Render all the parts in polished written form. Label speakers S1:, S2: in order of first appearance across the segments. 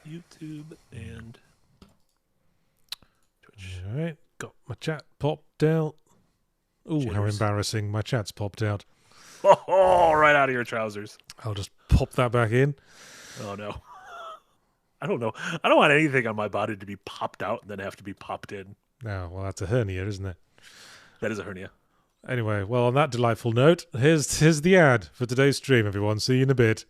S1: YouTube and Twitch.
S2: All right, got my chat popped out. Ooh, how embarrassing! My chat's popped out.
S1: Oh, right out of your trousers.
S2: I'll just pop that back in.
S1: Oh no. I don't know. I don't want anything on my body to be popped out and then have to be popped in.
S2: Oh, well, that's a hernia, isn't it?
S1: That is a hernia.
S2: Anyway, well, on that delightful note, here's the ad for today's stream, everyone. See you in a bit.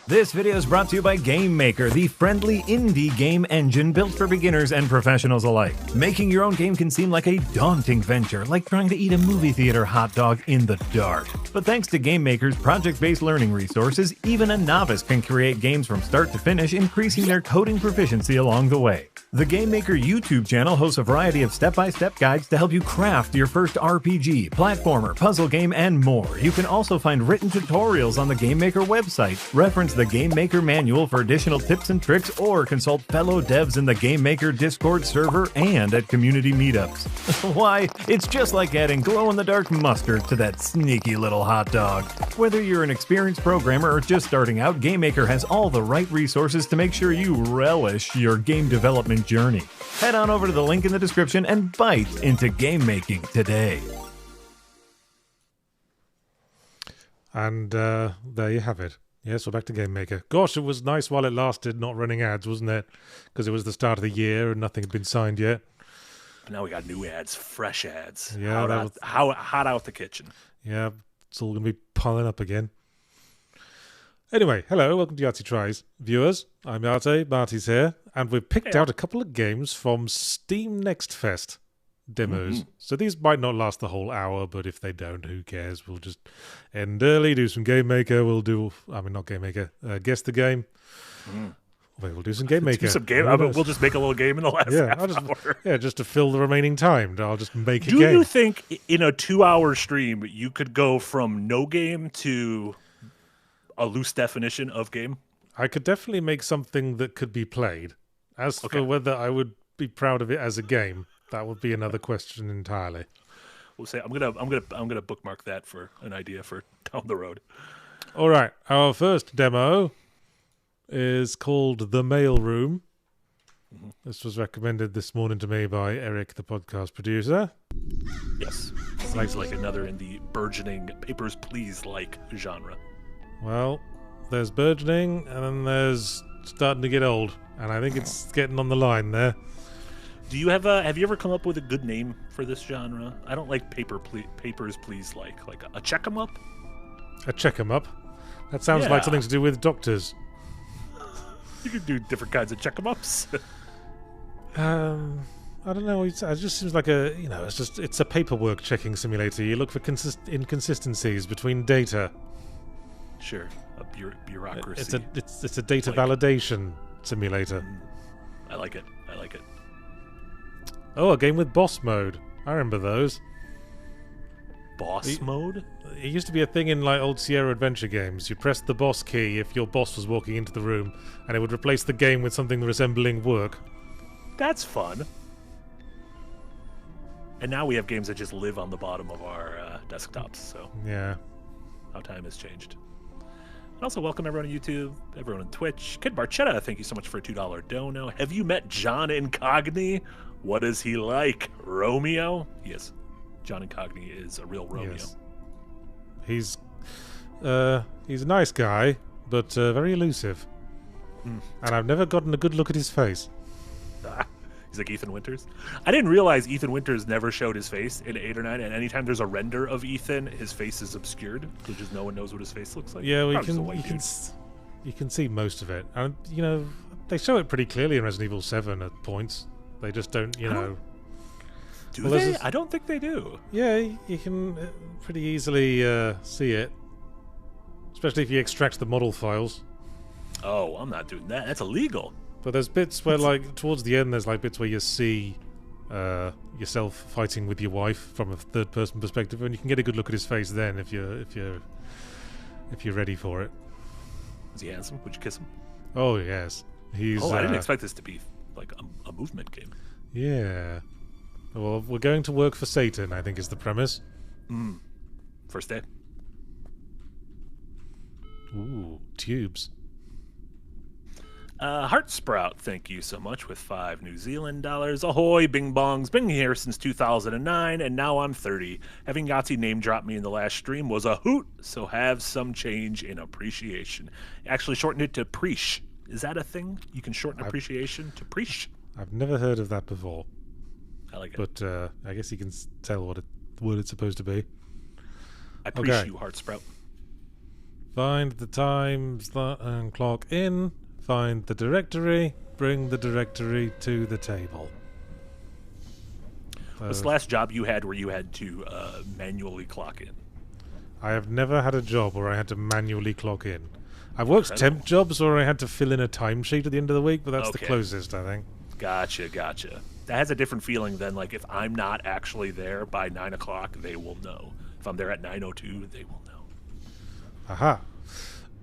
S3: This video is brought to you by Game Maker, the friendly indie game engine built for beginners and professionals alike. Making your own game can seem like a daunting venture, like trying to eat a movie theater hot dog in the dark. But thanks to Game Maker's project-based learning resources, even a novice can create games from start to finish, increasing their coding proficiency along the way. The Game Maker YouTube channel hosts a variety of step-by-step guides to help you craft your first RPG, platformer, puzzle game, and more. You can also find written tutorials on the Game Maker website. Reference the Game Maker manual for additional tips and tricks, or consult fellow devs in the Game Maker Discord server and at community meetups. Why, it's just like adding glow-in-the-dark mustard to that sneaky little hot dog. Whether you're an experienced programmer or just starting out, Game Maker has all the right resources to make sure you relish your game development journey. Head on over to the link in the description and bite into game making today.
S2: And there you have it. Yes, we're back to Game Maker. Gosh, it was nice while it lasted, not running ads, wasn't it? Because it was the start of the year and nothing had been signed yet.
S1: But now we got new ads, fresh ads.
S2: Yeah,
S1: hot out the kitchen.
S2: Yeah, it's all going to be piling up again. Anyway, hello, welcome to Yahtzee Tries. Viewers, I'm Yahtzee, Marty's here, and we've picked out a couple of games from Steam Next Fest demos. So these might not last the whole hour, but if they don't, who cares? We'll just end early, do some Game Maker, not Game Maker, guess the game. We'll do some Game Maker.
S1: Do some game. We'll just make a little game in the last half hour.
S2: Yeah, just to fill the remaining time. I'll just make a game.
S1: Do you think in a 2-hour stream you could go from no game to a loose definition of game?
S2: I could definitely make something that could be played. As for whether I would be proud of it as a game, that would be another question entirely.
S1: We'll say I'm gonna bookmark that for an idea for down the road.
S2: All right, our first demo is called The Mailroom. This was recommended this morning to me by Eric, the podcast producer.
S1: Yes, sounds like another in the burgeoning Papers, Please like genre.
S2: Well, there's burgeoning, and then there's starting to get old, and I think it's getting on the line there.
S1: Do you have you ever come up with a good name for this genre? I don't like Papers, Please like a check 'em up.
S2: A check 'em up. That sounds like something to do with doctors.
S1: You could do different kinds of check 'em ups.
S2: I don't know. It just seems like it's a paperwork checking simulator. You look for inconsistencies between data.
S1: Sure, a bureaucracy.
S2: It's a data validation simulator.
S1: I like it.
S2: Oh, a game with boss mode. I remember those.
S1: Boss mode?
S2: It used to be a thing in like old Sierra Adventure games. You pressed the boss key if your boss was walking into the room, and it would replace the game with something resembling work.
S1: That's fun. And now we have games that just live on the bottom of our desktops. So
S2: yeah,
S1: how time has changed. And also welcome everyone on YouTube, everyone on Twitch. Kid Barchetta, thank you so much for a $2 dono. Have you met John Incogni? What is he like? Romeo? Yes. John Incogni is a real Romeo.
S2: Yes. He's a nice guy, but very elusive. And I've never gotten a good look at his face.
S1: He's like Ethan Winters. I didn't realize Ethan Winters never showed his face in 8 or 9, and anytime there's a render of Ethan, his face is obscured, so just no one knows what his face looks like.
S2: Yeah, well, you can see most of it. And, they show it pretty clearly in Resident Evil 7 at points. They just don't,
S1: Do they? I don't think they do.
S2: Yeah, you can pretty easily see it. Especially if you extract the model files.
S1: Oh, I'm not doing that. That's illegal.
S2: But there's bits where, like, towards the end, there's like bits where you see yourself fighting with your wife from a third-person perspective, and you can get a good look at his face then if you're ready for it.
S1: Is he handsome? Would you kiss him?
S2: Oh yes, he's.
S1: I didn't expect this to be like a movement game.
S2: Yeah. Well, we're going to work for Satan, I think is the premise.
S1: First day.
S2: Ooh, tubes.
S1: Heartsprout, thank you so much with 5 New Zealand dollars. Ahoy, Bing Bongs. Been here since 2009, and now I'm 30. Having Yahtzee name drop me in the last stream was a hoot, so have some change in appreciation. Actually shortened it to preesh. Is that a thing? You can shorten appreciation to preesh?
S2: I've never heard of that before.
S1: I like it.
S2: But I guess you can tell what it's supposed to be.
S1: I appreciate you, Heartsprout.
S2: Find the times and clock in. Find the directory. Bring the directory to the table.
S1: What's the last job you had where you had to manually clock in?
S2: I have never had a job where I had to manually clock in. I've worked temp jobs where I had to fill in a timesheet at the end of the week, but that's the closest, I think.
S1: Gotcha. That has a different feeling than, like, if I'm not actually there by 9 o'clock, they will know. If I'm there at 9:02, they will know.
S2: Aha.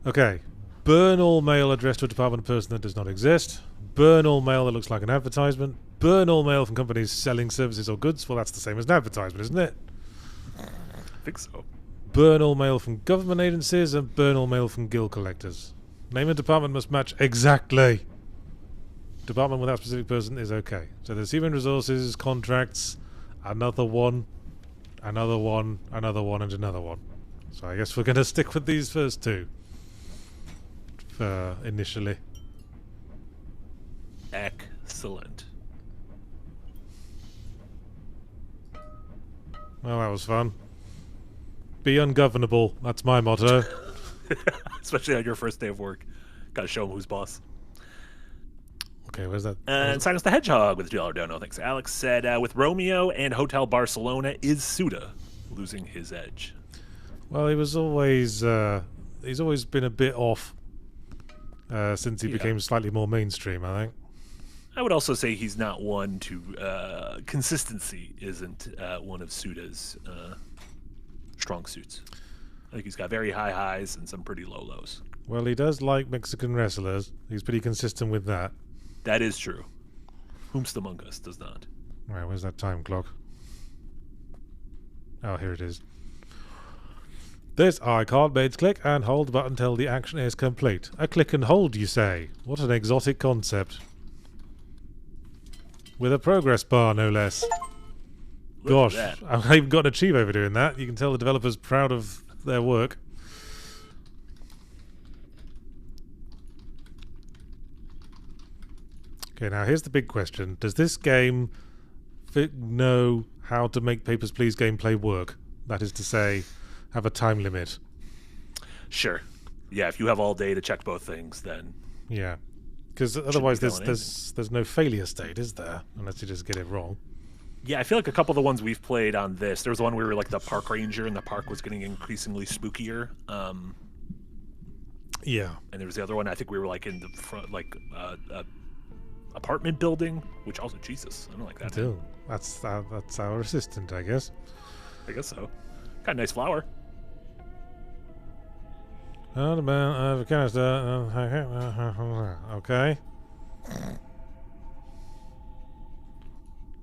S2: Okay. Burn all mail addressed to a department or person that does not exist. Burn all mail that looks like an advertisement. Burn all mail from companies selling services or goods. Well, that's the same as an advertisement, isn't it?
S1: I think so.
S2: Burn all mail from government agencies and burn all mail from guild collectors. Name and department must match exactly. Department with that specific person is okay. So there's human resources, contracts, another one, and another one. So I guess we're going to stick with these first two. Initially.
S1: Excellent.
S2: Well, that was fun. Be ungovernable. That's my motto.
S1: Especially on your first day of work. Gotta show them who's boss.
S2: Okay, where's that?
S1: And Silence the Hedgehog with $2 dono. Thanks. Alex said, with Romeo and Hotel Barcelona, is Suda losing his edge?
S2: Well, he's always been a bit off since he became slightly more mainstream, I think.
S1: I would also say he's not one to... consistency isn't one of Suda's strong suits. I think he's got very high highs and some pretty low lows.
S2: Well, he does like Mexican wrestlers. He's pretty consistent with that.
S1: That is true. Whomst among us does not.
S2: Right, where's that time clock? Oh, here it is. This icon means click and hold the button until the action is complete. A click and hold, you say? What an exotic concept. With a progress bar, no less. Gosh, I've even got an achieve over doing that. You can tell the developer's proud of their work. Okay, now here's the big question. Does this game know how to make Papers, Please gameplay work? That is to say, have a time limit.
S1: Sure. Yeah, if you have all day to check both things, then...
S2: Yeah. Because otherwise there's no failure state, is there? Unless you just get it wrong.
S1: Yeah, I feel like a couple of the ones we've played on this, there was the one where we were like the park ranger and the park was getting increasingly spookier.
S2: Yeah. And
S1: there was the other one, I think we were like in the front, like apartment building, which also, Jesus, I don't like that.
S2: Too. That's our assistant, I guess.
S1: I guess so. Got a nice flower.
S2: Okay.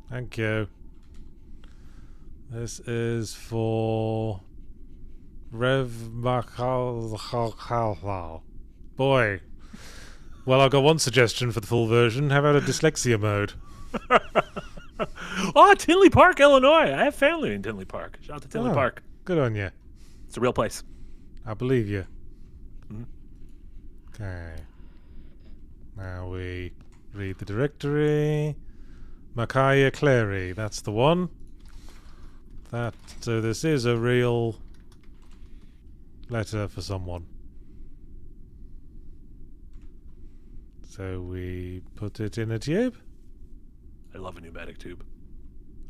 S2: Thank you. This is for Rev Boy. Well, I've got one suggestion for the full version. How about a dyslexia mode?
S1: Oh, Tinley Park, Illinois. I have family in Tinley Park. Shout out to Tinley Park.
S2: Good on you.
S1: It's a real place.
S2: I believe you.
S1: Mm-hmm.
S2: Okay. Now we read the directory. Micaiah Clary, that's the one. So this is a real letter for someone. So we put it in a tube.
S1: I love a pneumatic tube.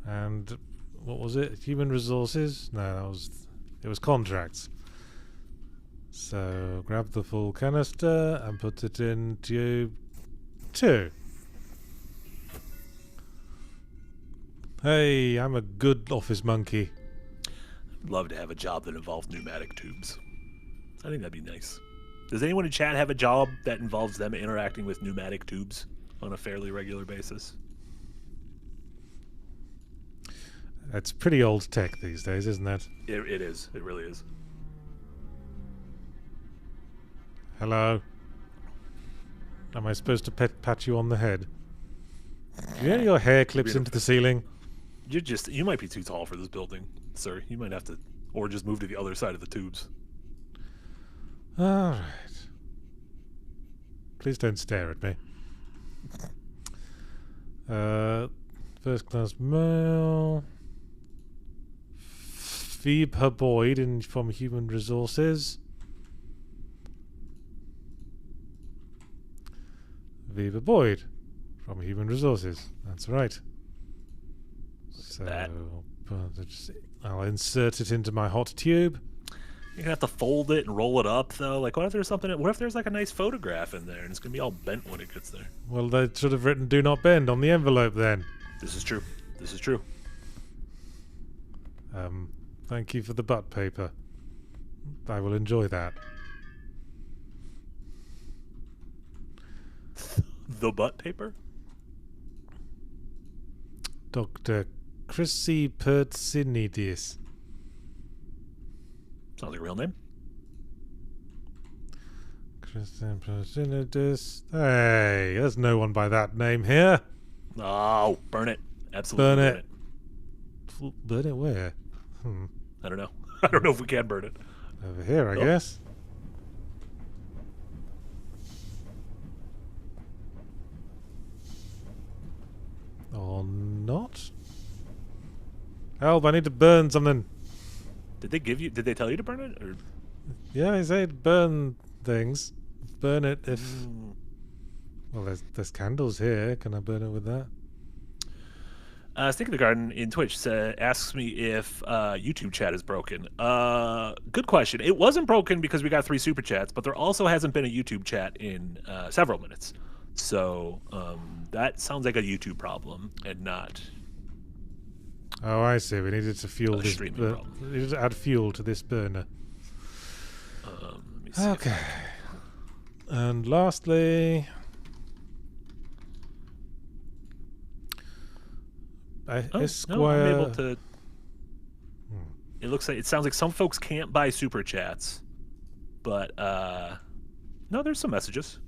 S2: And what was it? Human resources? No, it was contracts. So grab the full canister and put it in tube 2. Hey, I'm a good office monkey.
S1: I'd love to have a job that involves pneumatic tubes. I think that'd be nice. Does anyone in chat have a job that involves them interacting with pneumatic tubes on a fairly regular basis?
S2: It's pretty old tech these days, isn't it?
S1: It is. It really is.
S2: Hello? Am I supposed to pat you on the head? Do you know your hair clips into the ceiling?
S1: You might be too tall for this building, sir. You might have to, or just move to the other side of the tubes.
S2: All right. Please don't stare at me. First class mail. Phoebe Boyd from Human Resources. Viva Boyd from Human Resources. That's right. So I'll insert it into my hot tube.
S1: You're gonna have to fold it and roll it up, though. Like, what if there's something? What if there's like a nice photograph in there and it's gonna be all bent when it gets there?
S2: Well, they should have written "Do not bend" on the envelope then.
S1: This is true. This is true.
S2: Thank you for the butt paper. I will enjoy that.
S1: The butt paper?
S2: Dr. Chrissy Pertsinidis.
S1: Sounds like a real name.
S2: Chrissy Pertsinidis. Hey, there's no one by that name here.
S1: Oh, burn it. Absolutely
S2: burn it. Burn it where?
S1: I don't know. I don't know if we can burn it.
S2: Over here, I guess. Or not? Help, I need to burn something.
S1: Did they tell you to burn it? Or?
S2: Yeah, I said burn things. Burn it if... Well, there's candles here. Can I burn it with that?
S1: Stick in the Garden in Twitch asks me if YouTube chat is broken. Good question. It wasn't broken because we got 3 super chats, but there also hasn't been a YouTube chat in several minutes. So that sounds like a YouTube problem and not.
S2: Oh, I see. We needed to fuel this.
S1: We
S2: needed to add fuel to this burner.
S1: Let me see.
S2: Okay. And lastly, Esquire.
S1: No, I'm able to. It sounds like some folks can't buy super chats, but no, there's some messages.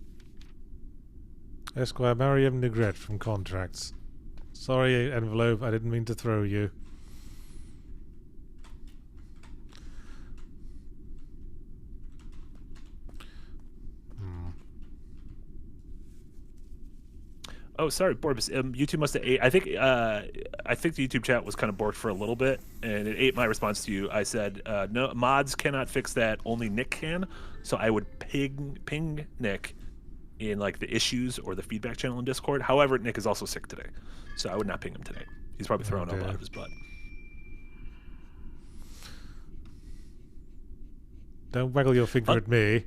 S2: Esquire Mariam Negret from Contracts. Sorry, envelope. I didn't mean to throw you.
S1: Oh, sorry, Borbus. YouTube must have ate. I think the YouTube chat was kind of borked for a little bit, and it ate my response to you. I said, no, mods cannot fix that. Only Nick can. So I would ping Nick in like the issues or the feedback channel in Discord. However, Nick is also sick today, so I would not ping him today. He's probably throwing up out of his butt.
S2: Don't waggle your finger at me.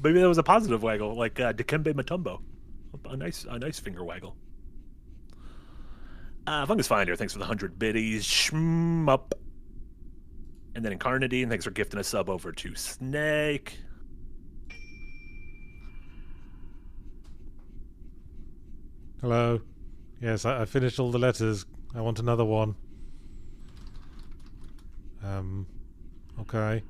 S1: Maybe that was a positive waggle, like Dikembe Mutombo. A nice finger waggle. Fungus Finder, thanks for the 100 biddies. Shmup. And then Incarnadine, thanks for gifting a sub over to Snake.
S2: Hello. Yes, I finished all the letters. I want another one. Okay.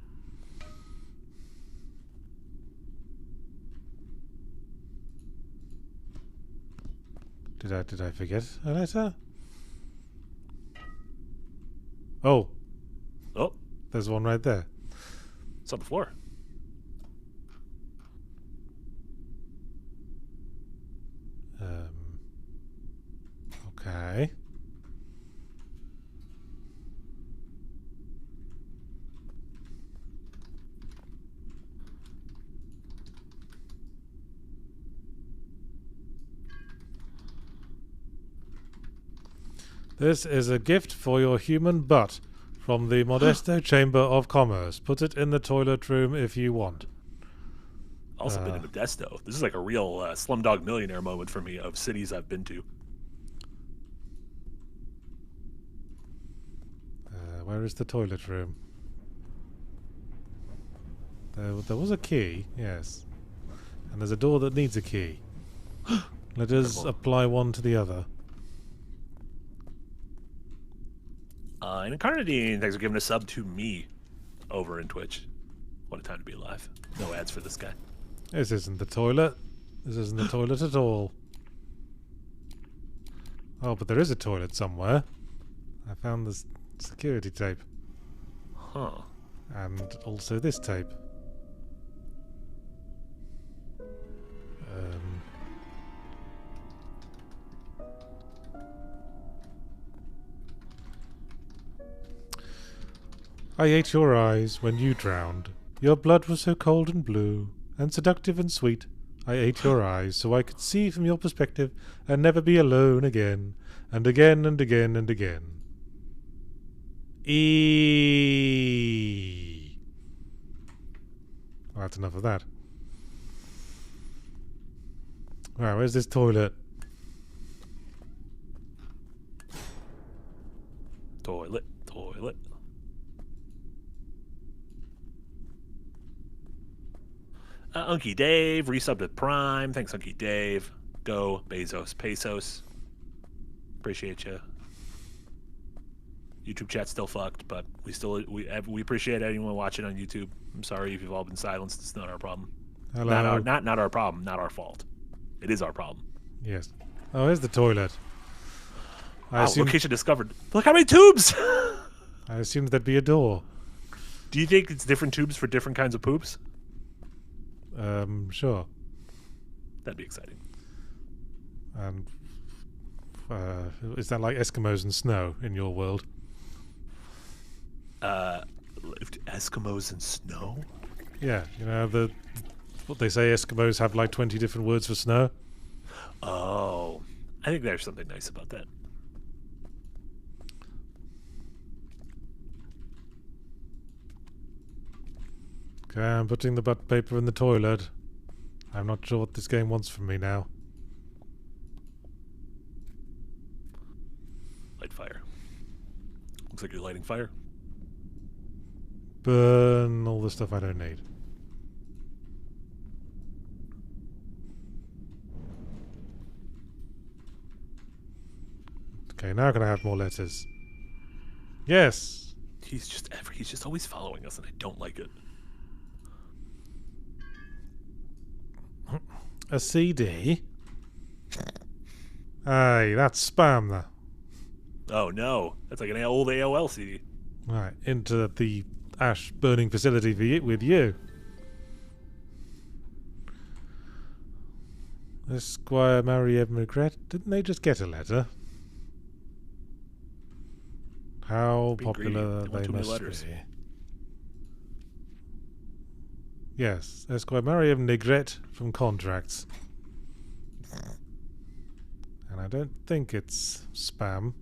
S2: Did I forget a letter? Oh.
S1: Oh.
S2: There's one right there.
S1: It's on the floor.
S2: Okay. This is a gift for your human butt from the Modesto Chamber of Commerce. Put it in the toilet room if you want.
S1: Also been to Modesto. This is like a real Slumdog Millionaire moment for me of cities I've been to.
S2: Where is the toilet room? There was a key, yes. And there's a door that needs a key. Let us apply one to the other.
S1: And Incarnadine, thanks for giving a sub to me over in Twitch. What a time to be alive. No ads for this guy.
S2: This isn't the toilet. This isn't a toilet at all. Oh, but there is a toilet somewhere. I found this security tape.
S1: Huh.
S2: And also this tape. I ate your eyes when you drowned. Your blood was so cold and blue, and seductive and sweet. I ate your eyes so I could see from your perspective and never be alone again, and again and again and again. Well, that's enough of that. Right, where's this toilet?
S1: Toilet. Unky Dave, resubbed with Prime. Thanks, Unky Dave. Go, Bezos, Pesos. Appreciate you. YouTube chat's still fucked, but we appreciate anyone watching on YouTube. I'm sorry if you've all been silenced. It's not our problem.
S2: Hello.
S1: Not our problem. Not our fault. It is our problem.
S2: Yes. Oh, here's the toilet.
S1: Wow, location discovered. Look how many tubes!
S2: I assumed there'd be a door.
S1: Do you think it's different tubes for different kinds of poops?
S2: Sure.
S1: That'd be exciting.
S2: And is that like Eskimos and snow in your world?
S1: Eskimos and snow?
S2: Yeah, you know what they say, Eskimos have like 20 different words for snow.
S1: Oh, I think there's something nice about that.
S2: Okay, I'm putting the butt paper in the toilet. I'm not sure what this game wants from me now.
S1: Light fire. Looks like you're lighting fire.
S2: Burn all the stuff I don't need. Okay, now can I have more letters? Yes!
S1: He's just always following us and I don't like it.
S2: A CD? Aye, that's spam, though.
S1: Oh no, that's like an old AOL CD.
S2: Right, into the ash burning facility with you. Esquire Mary Eve Regret. Didn't they just get a letter? How popular they must be. Yes, Esquire Mary Eve Regret from Contracts. And I don't think it's spam.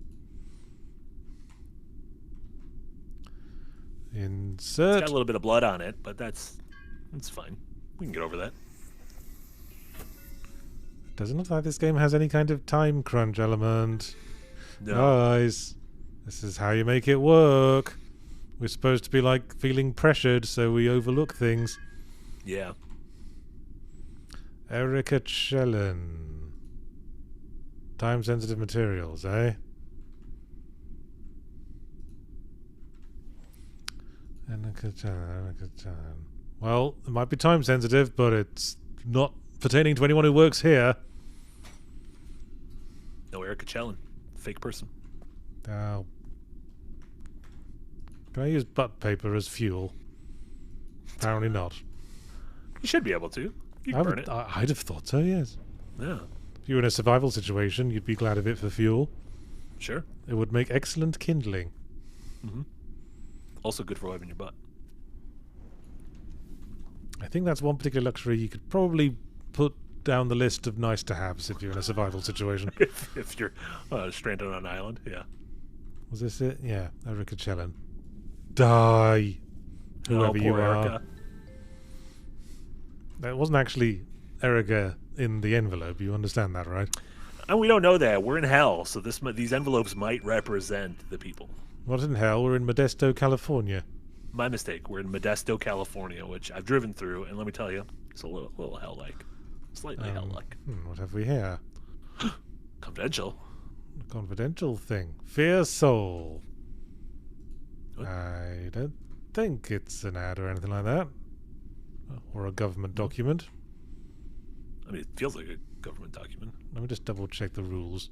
S2: Insert.
S1: It's got a little bit of blood on it, but that's fine. We can get over that.
S2: Doesn't look like this game has any kind of time crunch element.
S1: No.
S2: Guys, this is how you make it work. We're supposed to be like feeling pressured, so we overlook things.
S1: Yeah.
S2: Erica Chellen. Time-sensitive materials, eh? Erica Chellen. Well, it might be time-sensitive, but it's not pertaining to anyone who works here.
S1: No Erica Chellen. Fake person.
S2: Can I use butt paper as fuel? Apparently not.
S1: You should be able to. You can burn it.
S2: I'd have thought so, yes.
S1: Yeah.
S2: If you were in a survival situation, you'd be glad of it for fuel.
S1: Sure.
S2: It would make excellent kindling.
S1: Mm-hmm. Also good for wiping your butt.
S2: I think that's one particular luxury you could probably put down the list of nice to haves if you're in a survival situation.
S1: if you're stranded on an island, yeah.
S2: Was this it? Yeah, Erica Chellen. Die, whoever you are.
S1: Erica.
S2: That wasn't actually Erica in the envelope. You understand that, right?
S1: And we don't know that. We're in hell, so these envelopes might represent the people.
S2: What in hell? We're in Modesto, California.
S1: My mistake. We're in Modesto, California, which I've driven through, and let me tell you, it's a little hell-like. Slightly hell-like.
S2: What have we here?
S1: Confidential.
S2: A confidential thing. Fear Soul.
S1: What?
S2: I don't think it's an ad or anything like that. Or a government document.
S1: I mean, it feels like a government document.
S2: Let me just double check the rules.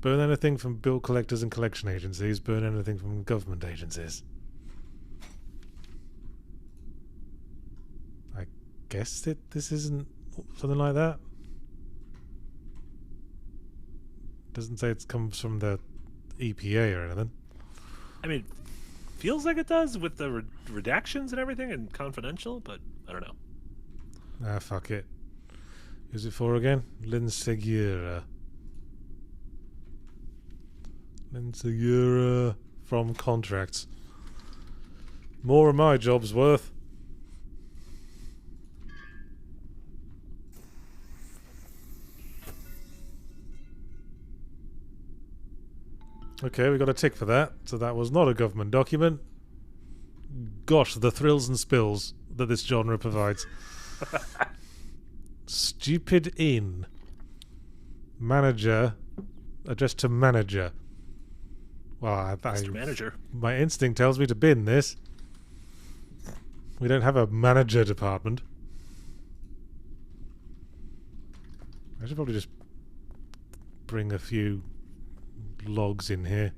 S2: Burn anything from bill collectors and collection agencies. Burn anything from government agencies. I guess this isn't something like that. Doesn't say it comes from the EPA or anything.
S1: I mean, feels like it does with the redactions and everything and confidential, but I don't know.
S2: Ah, fuck it. Who's it for again? Lynn Segura. Lynn Segura from contracts. More of my job's worth. Okay, we got a tick for that. So that was not a government document. Gosh, the thrills and spills that this genre provides. Stupid in. Manager. Addressed to manager. Well,
S1: Mr. Manager.
S2: My instinct tells me to bin this. We don't have a manager department. I should probably just bring a few logs in here.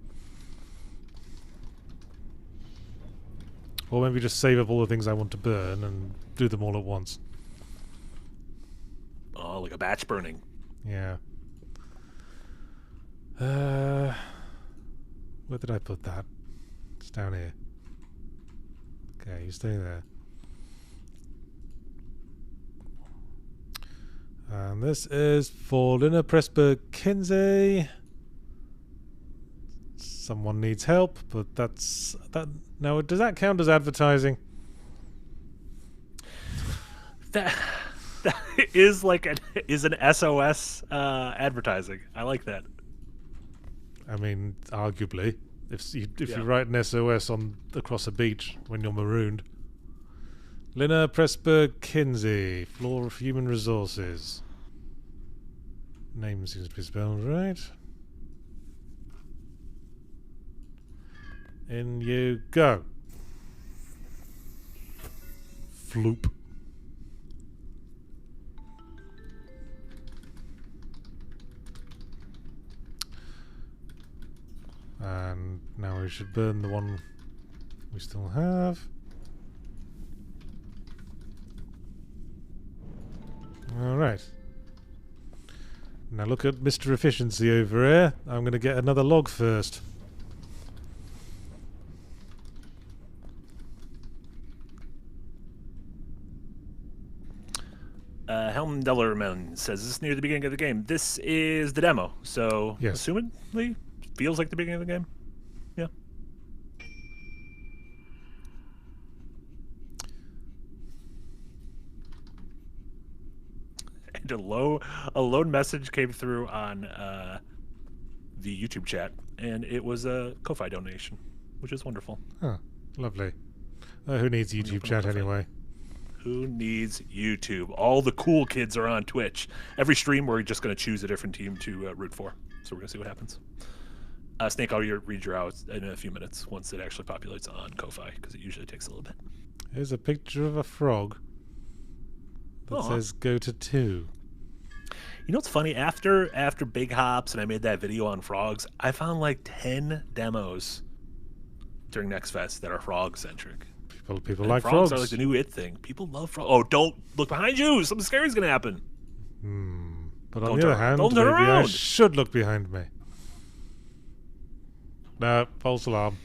S2: Or maybe just save up all the things I want to burn and do them all at once.
S1: Oh, like a batch burning.
S2: Yeah. Where did I put that? It's down here. Okay, you stay there. And this is for Lina Pressburg Kinsey. Someone needs help, but that's that. Now, does that count as advertising?
S1: That is like an SOS advertising. I like that.
S2: I mean, arguably, if you
S1: Yeah.
S2: write an SOS on across a beach when you're marooned. Lina Pressburg Kinsey, Floor of Human Resources. Name seems to be spelled right. In you go. Floop. And now we should burn the one we still have. Alright. Now look at Mr. Efficiency over here. I'm going to get another log first.
S1: Helmdellerman says, this is near the beginning of the game. This is the demo, so
S2: Yes.
S1: assumedly feels like the beginning of the game. Yeah. And a lone message came through on the YouTube chat, and it was a Ko-Fi donation, which is wonderful.
S2: Huh. Lovely. Who needs YouTube chat anyway?
S1: Who needs YouTube? All the cool kids are on Twitch. Every stream, we're just going to choose a different team to root for. So we're going to see what happens. Snake, I'll read your out in a few minutes once it actually populates on Ko-Fi, because it usually takes a little bit.
S2: Here's a picture of a frog that says go to 2.
S1: You know what's funny? After Big Hops and I made that video on frogs, I found like 10 demos during Next Fest that are frog-centric.
S2: People
S1: And
S2: like
S1: frogs.
S2: frogs.
S1: Are like the new it thing. People love frogs. Oh, don't look behind you. Something scary is going to happen.
S2: But on
S1: Don't
S2: the other
S1: turn-
S2: hand,
S1: don't turn
S2: maybe I
S1: around.
S2: should look behind me. No, false alarm.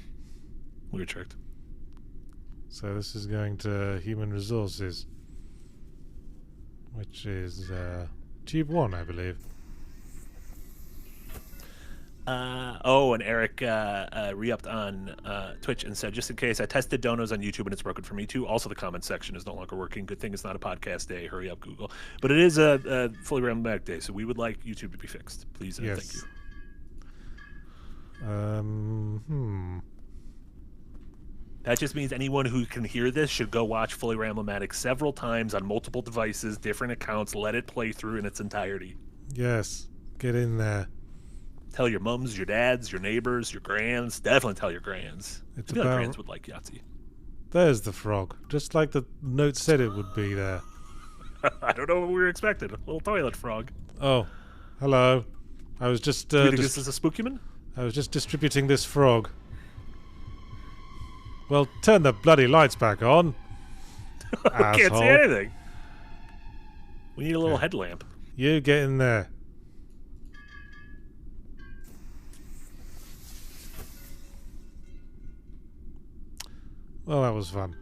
S1: We were tricked.
S2: So this is going to Human Resources, which is Tube 1, I believe.
S1: And Eric re-upped on Twitch and said, just in case, I tested donos on YouTube and it's broken for me too. Also, the comment section is no longer working. Good thing it's not a podcast day. Hurry up, Google. But it is a fully random day, so we would like YouTube to be fixed. Please and
S2: Yes.
S1: thank you. That just means anyone who can hear this should go watch Fully Ramblematic several times on multiple devices, different accounts, let it play through in its entirety.
S2: Yes, get in there.
S1: Tell your mums, your dads, your neighbors, your grands. Definitely tell your grands.
S2: It's
S1: I feel like
S2: about-
S1: grands would like Yahtzee.
S2: There's the frog, just like the note said it would be there.
S1: I don't know what we were expecting. A little toilet frog.
S2: Oh, hello. I was just
S1: Do you think this is a spookyman?
S2: I was just distributing this frog. Well, turn the bloody lights back on.
S1: I can't see
S2: asshole.
S1: anything. We need a little headlamp.
S2: You get in there. Well, that was fun.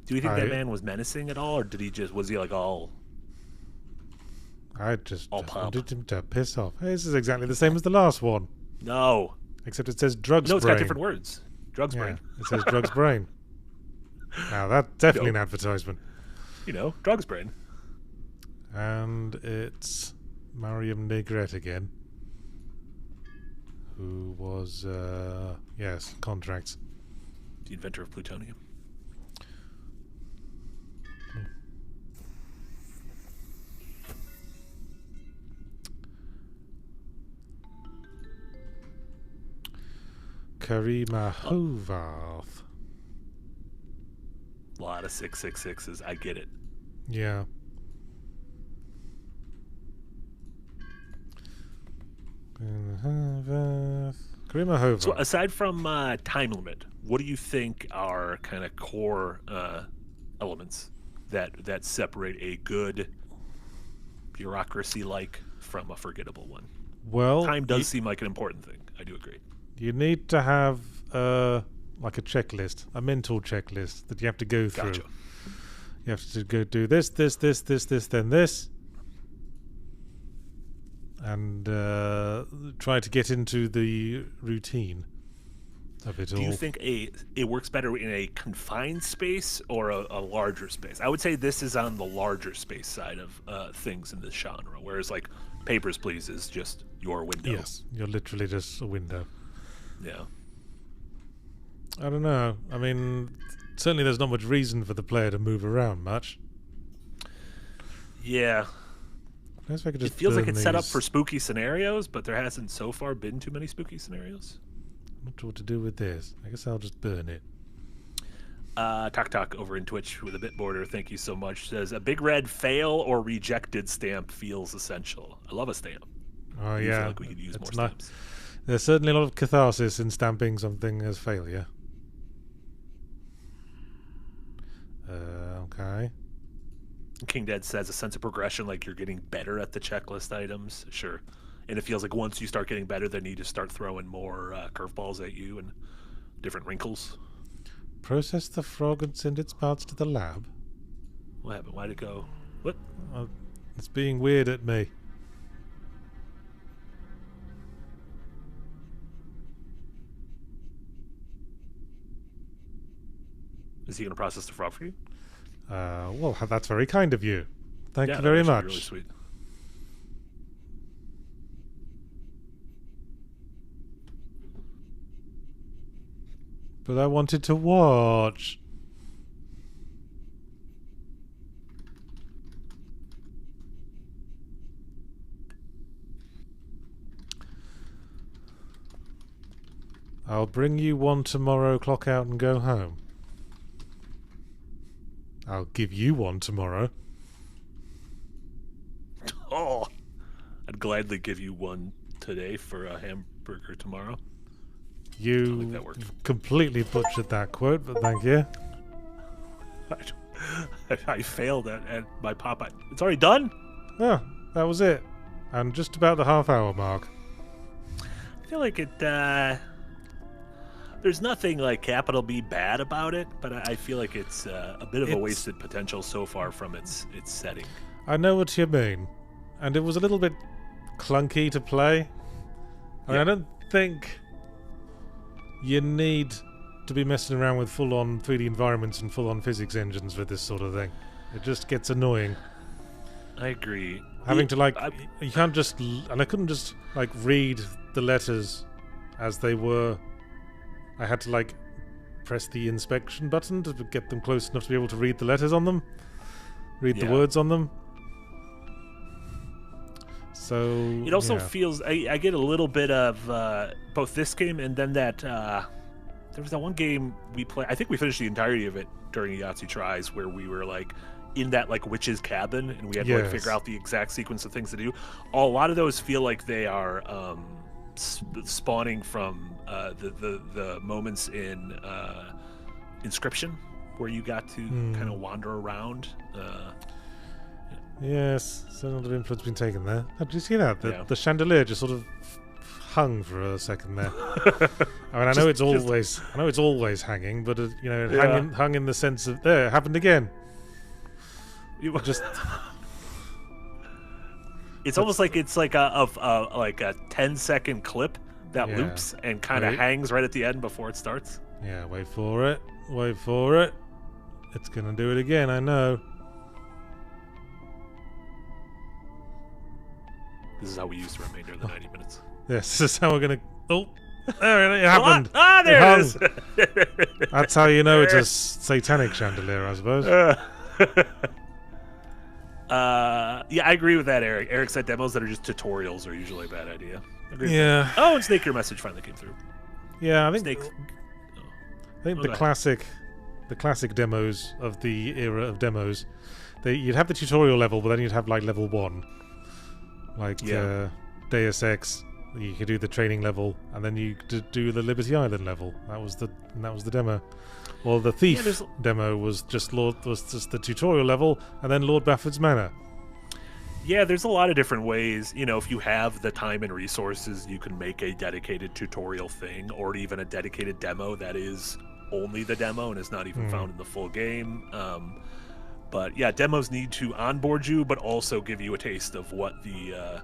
S1: Do you think that man was menacing at all, or was he like all?
S2: I just
S1: All pop.
S2: wanted him to piss off. Hey, this is exactly the same as the last one,
S1: No.
S2: except it says drugs
S1: No, it's
S2: brain.
S1: got different words. Drugs
S2: Yeah,
S1: brain.
S2: it says drugs brain. Now that's definitely
S1: No.
S2: an advertisement.
S1: You know, drugs brain.
S2: And it's Mariam Negret again, who was, yes, contracts.
S1: The inventor of plutonium.
S2: Karima Hovarth.
S1: A lot of 666s. I get it.
S2: Yeah. Karima Hovarth.
S1: So aside from time limit, what do you think are kind of core elements that separate a good bureaucracy-like from a forgettable one?
S2: Well,
S1: Time does seem like an important thing. I do agree.
S2: you need to have like a checklist, a mental checklist that you have to go through.
S1: Gotcha.
S2: You have to go do this, then this, and try to get into the routine of it all.
S1: Do you think it works better in a confined space or a larger space? I would say this is on the larger space side of things in this genre, whereas like Papers, Please is just your window.
S2: Yes, you're literally just a window.
S1: Yeah.
S2: I don't know. I mean, certainly there's not much reason for the player to move around much.
S1: Yeah.
S2: I guess if I could just
S1: It feels like
S2: burn
S1: it's set up
S2: these.
S1: for spooky scenarios, but there hasn't so far been too many spooky scenarios.
S2: I'm not sure what to do with this. I guess I'll just burn it.
S1: Talk over in Twitch with a bit border. Thank you so much. Says a big red fail or rejected stamp feels essential. I love a stamp.
S2: Oh
S1: I feel
S2: yeah,
S1: like we could use more
S2: it's not-
S1: stamps.
S2: There's certainly a lot of catharsis in stamping something as failure. Okay.
S1: King Dead says a sense of progression, like you're getting better at the checklist items. Sure. And it feels like once you start getting better, then you just start throwing more curveballs at you and different wrinkles.
S2: Process the frog and send its parts to the lab.
S1: What happened? Why'd it go? What?
S2: It's being weird at me.
S1: Is he going to process the frog for you?
S2: Well, that's very kind of you. Thank
S1: Yeah,
S2: you
S1: that
S2: very
S1: would
S2: much.
S1: actually be really sweet.
S2: But I wanted to watch. I'll bring you one tomorrow, clock out and go home. I'll give you one tomorrow.
S1: Oh, I'd gladly give you one today for a hamburger tomorrow. I think
S2: You
S1: that worked.
S2: completely butchered that quote, but thank you.
S1: I failed at my Popeye. It's already done?
S2: Yeah, that was it. And just about the half-hour mark.
S1: I feel like it, there's nothing like capital B bad about it, but I feel like it's a bit of a
S2: It's-
S1: wasted potential so far from its setting.
S2: I know what you mean. And it was a little bit clunky to play. I mean,
S1: Yeah.
S2: I don't think you need to be messing around with full-on 3D environments and full-on physics engines for this sort of thing. It just gets annoying.
S1: I agree.
S2: Having to, like,
S1: I-
S2: you can't just... And I couldn't just, like, read the letters as they were. I had to, like, press the inspection button to get them close enough to be able to read the letters on them. Read the
S1: Yeah.
S2: words on them. So
S1: It also
S2: yeah.
S1: feels I get a little bit of both this game and then that there was that one game we played. I think we finished the entirety of it during Yahtzee Tries where we were like in that like witch's cabin and we had to like figure out the exact sequence of things to do. A lot of those feel like they are spawning from the moments in Inscription where you got to kind of wander around.
S2: Yes, so a lot of influence been taken there. Oh, did you see that? The chandelier just sort of hung for a second there. I mean, I know it's always hanging, but you know, it hung in the sense of there. It happened again.
S1: You just. It's almost like it's like a 10-second clip that loops and kind of hangs right at the end before it starts.
S2: Yeah, wait for it. Wait for it. It's gonna do it again. I know.
S1: This is how we use the remainder of the 90 minutes.
S2: Yes, this is how we're gonna. Oh, there it happened.
S1: There it is.
S2: That's how you know it's a satanic chandelier, I suppose.
S1: Yeah, I agree with that, Eric. Eric said demos that are just tutorials are usually a bad idea.
S2: Yeah.
S1: Oh, and Snake, your message finally came through.
S2: Yeah, I think
S1: Snake.
S2: the classic demos of the era of demos, you'd have the tutorial level, but then you'd have like level 1, like Deus Ex. You could do the training level, and then you could do the Liberty Island level. That was the demo. Well, the Thief demo was just the tutorial level, and then Lord Bafford's Manor.
S1: Yeah, there's a lot of different ways. You know, if you have the time and resources, you can make a dedicated tutorial thing, or even a dedicated demo that is only the demo and is not even found in the full game. But yeah, demos need to onboard you, but also give you a taste of what the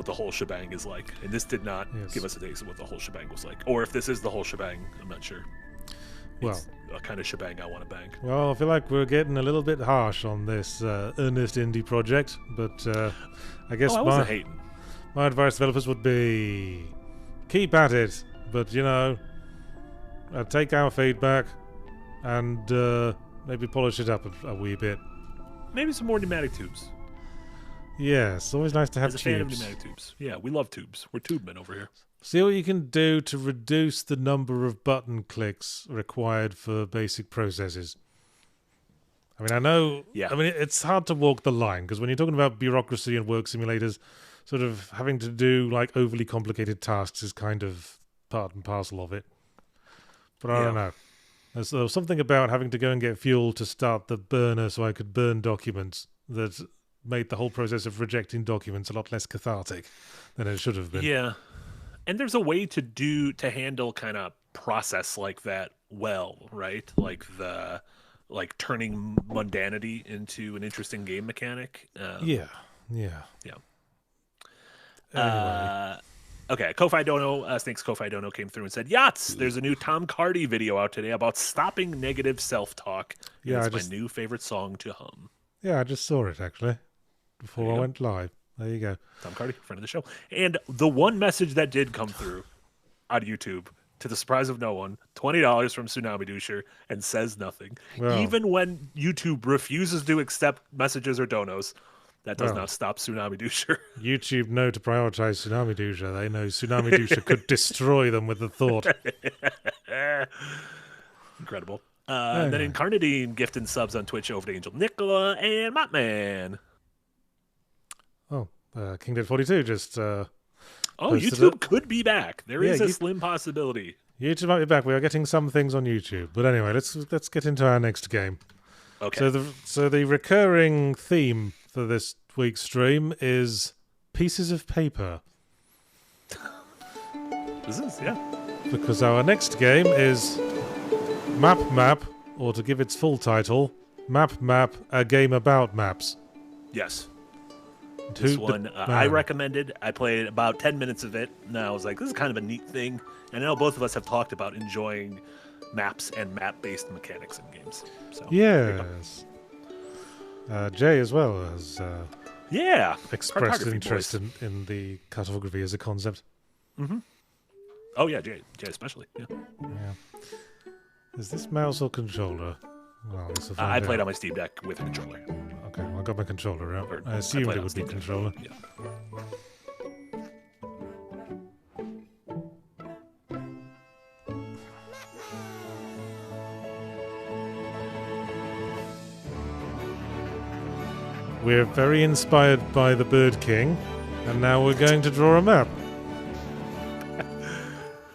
S1: whole shebang is like. And this did not give us a taste of what the whole shebang was like. Or if this is the whole shebang, I'm not sure. It's a kind of shebang I want to bang.
S2: Well, I feel like we're getting a little bit harsh on this earnest indie project, but I guess my advice to developers would be keep at it, but you know, take our feedback and maybe polish it up a wee bit.
S1: Maybe some more pneumatic tubes.
S2: Yes, always nice to have
S1: tubes.
S2: As a
S1: fan of pneumatic tubes. Yeah, we love tubes. We're tube men over here.
S2: See what you can do to reduce the number of button clicks required for basic processes. I mean, I know... Yeah. I mean, it's hard to walk the line, because when you're talking about bureaucracy and work simulators, sort of having to do, like, overly complicated tasks is kind of part and parcel of it. But I don't know. There was something about having to go and get fuel to start the burner so I could burn documents that made the whole process of rejecting documents a lot less cathartic than it should have been.
S1: Yeah. And there's a way to handle kind of process like that well, right? Like turning mundanity into an interesting game mechanic.
S2: Yeah. Anyway.
S1: Okay, Ko-Fi Dono, Snake's Ko-Fi Dono came through and said, Yachts, there's a new Tom Cardy video out today about stopping negative self-talk. Yeah, it's my new favorite song to hum.
S2: Yeah, I just saw it, actually, before I went live. There you go.
S1: Tom Cardy, friend of the show. And the one message that did come through on YouTube, to the surprise of no one, $20 from Tsunami Doucher, and says nothing. Well, even when YouTube refuses to accept messages or donos, that does not stop Tsunami Doucher.
S2: YouTube know to prioritize Tsunami Doucher. They know Tsunami Doucher could destroy them with a thought.
S1: Incredible. And then Incarnadine gifting subs on Twitch over to Angel Nicola and Mopman.
S2: Oh, King Dead 42 just
S1: YouTube could be back. There is a slim possibility.
S2: YouTube might be back. We are getting some things on YouTube. But anyway, let's get into our next game.
S1: Okay.
S2: So the recurring theme for this week's stream is pieces of paper.
S1: This is, yeah.
S2: Because our next game is Map, or to give its full title, Map, a game about maps.
S1: Yes. This one, I recommended. I played about 10 minutes of it, and I was like, this is kind of a neat thing. And I know both of us have talked about enjoying maps and map-based mechanics in games. So,
S2: yes. Jay as well has expressed interest in the cartography as a concept.
S1: Mm-hmm. Oh, yeah, Jay especially. Yeah.
S2: Is this mouse or controller? Well,
S1: I played on my Steam Deck with a controller.
S2: Okay, well, I got my controller out. I assumed it would be controller.
S1: Yeah.
S2: We're very inspired by the Bird King, and now we're going to draw a map.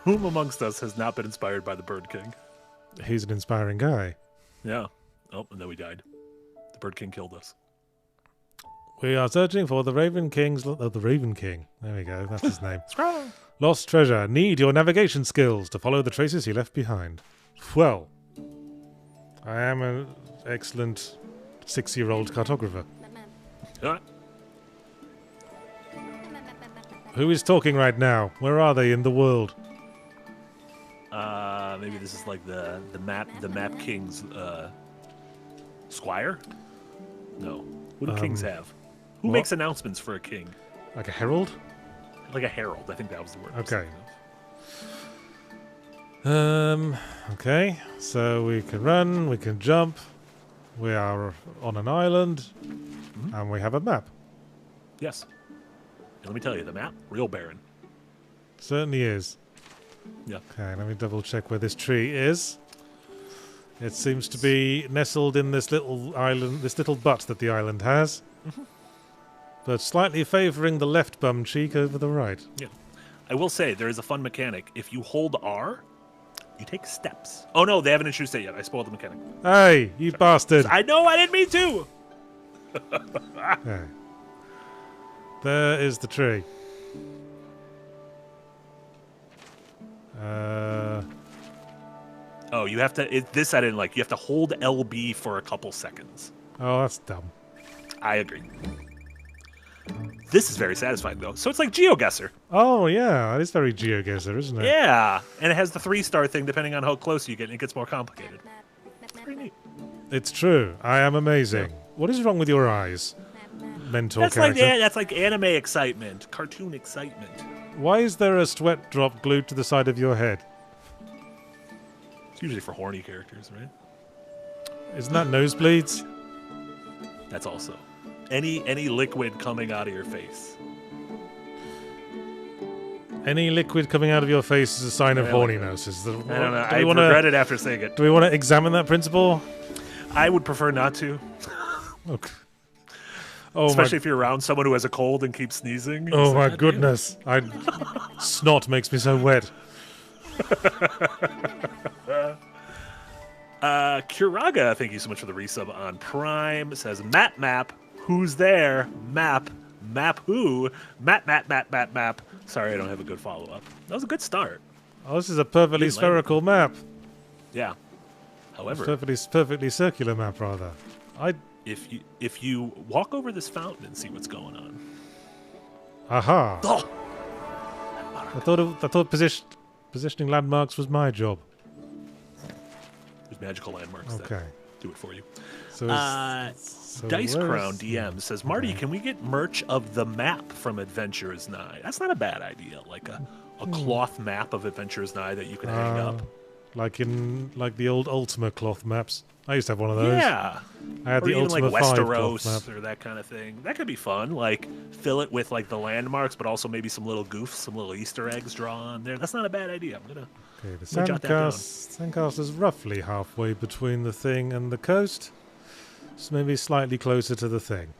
S1: Whom amongst us has not been inspired by the Bird King?
S2: He's an inspiring guy.
S1: Yeah. Oh, and then we died. The Bird King killed us.
S2: We are searching for the Raven King's... Oh, the Raven King. There we go. That's his name.
S1: Scroll.
S2: Lost treasure. Need your navigation skills to follow the traces he left behind. Well, I am an excellent 6-year-old cartographer.
S1: Yeah.
S2: Who is talking right now? Where are they in the world?
S1: Maybe this is like the map king's squire? No. What do kings have? Who makes announcements for a king?
S2: Like a herald?
S1: Like a herald. I think that was the word. I was
S2: Okay.
S1: thinking of.
S2: Okay. So we can run, we can jump. We are on an island, and we have a map.
S1: Yes. And let me tell you, the map, real barren.
S2: Certainly is.
S1: Yeah.
S2: Okay, let me double check where this tree is. It seems to be nestled in this little island, this little butt that the island has. But slightly favouring the left bum cheek over the right.
S1: Yeah. I will say, there is a fun mechanic. If you hold R, you take steps. Oh no, they haven't introduced it yet. I spoiled the mechanic.
S2: Hey, you bastard!
S1: I know, I didn't mean to!
S2: Okay. There is the tree.
S1: Oh, you have to... this I didn't like. You have to hold LB for a couple seconds.
S2: Oh, that's dumb.
S1: I agree. This is very satisfying, though. So it's like GeoGuessr.
S2: Oh, yeah, that is very GeoGuessr, isn't it?
S1: Yeah, and it has the 3-star thing depending on how close you get, and it gets more complicated. Pretty neat.
S2: It's true. I am amazing. What is wrong with your eyes, mentor
S1: That's
S2: character?
S1: that's like anime excitement, cartoon excitement.
S2: Why is there a sweat drop glued to the side of your head?
S1: It's usually for horny characters, right?
S2: Isn't that nosebleeds?
S1: That's also any liquid coming out of your face.
S2: Any liquid coming out of your face is a sign of
S1: I like
S2: horniness.
S1: I don't know. I
S2: wanna,
S1: regret it after saying it.
S2: Do we want to examine that principle?
S1: I would prefer not to,
S2: Okay. Oh
S1: especially if you're around someone who has a cold and keeps sneezing.
S2: Oh
S1: Is
S2: my
S1: that
S2: goodness! Snot makes me so wet.
S1: Kuraga, thank you so much for the resub on Prime. It says map, who's there? Map who? Map. Sorry, I don't have a good follow up. That was a good start.
S2: Oh, this is a perfectly
S1: Good
S2: spherical map.
S1: Yeah. However,
S2: Perfectly circular map, rather.
S1: if you walk over this fountain and see what's going on.
S2: Aha!
S1: Oh!
S2: I thought positioning landmarks was my job.
S1: There's magical landmarks
S2: Okay.
S1: that do it for you.
S2: So,
S1: Dice
S2: where's-
S1: Crown DM says, Marty,
S2: Okay.
S1: can we get merch of the map from Adventure is Nigh? That's not a bad idea. Like a cloth map of Adventure is Nigh that you can hang up.
S2: Like the old Ultima cloth maps. I used to have one of those.
S1: Yeah.
S2: I had
S1: Or
S2: the
S1: even like
S2: Ultima 5 cloth
S1: Westeros
S2: map.
S1: or that kind of thing. That could be fun. Like fill it with like the landmarks, but also maybe some little goofs, some little Easter eggs drawn there. That's not a bad idea. I'm gonna
S2: Okay, the
S1: Let me jot that down.
S2: sandcastle is roughly halfway between the thing and the coast. Just maybe slightly closer to the thing.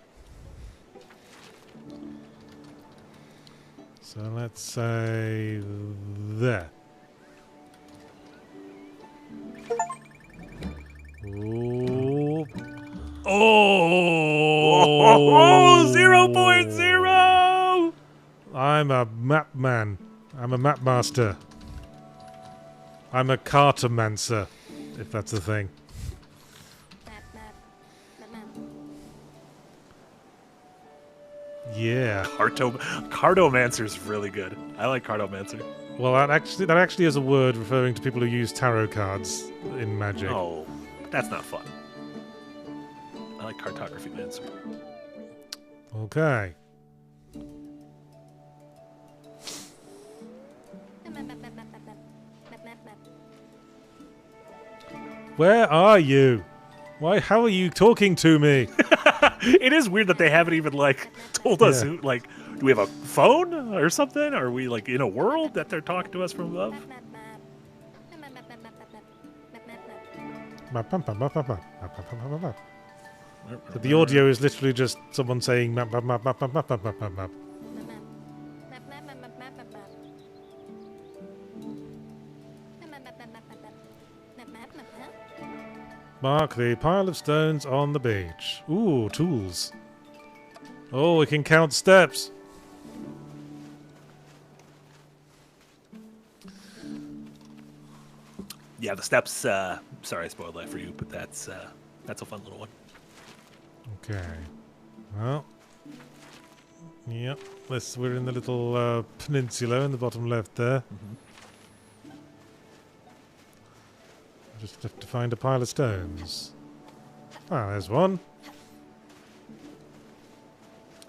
S2: So let's say there. Ooh.
S1: Oh, 0.0!
S2: I'm a map man. I'm a map master. I'm a cartomancer, if that's a thing. Yeah.
S1: Cartomancer's really good. I like Cartomancer.
S2: Well, that actually is a word referring to people who use tarot cards in Magic.
S1: Oh, that's not fun. I like Cartography Mancer.
S2: Okay. Where are you? Why? How are you talking to me?
S1: It is weird that they haven't even like told us
S2: Yeah.
S1: who, like, do we have a phone or something? Are we like in a world that they're talking to us from above?
S2: So the audio is literally just someone saying map, map, map, map, map, map, map, map, map, map. Mark the pile of stones on the beach. Ooh, tools. Oh, we can count steps.
S1: Yeah, the steps. Sorry, I spoiled that for you, but that's a fun little one.
S2: Okay. Well. Yep. We're in the little peninsula in the bottom left there. Just have to find a pile of stones. Ah, there's one.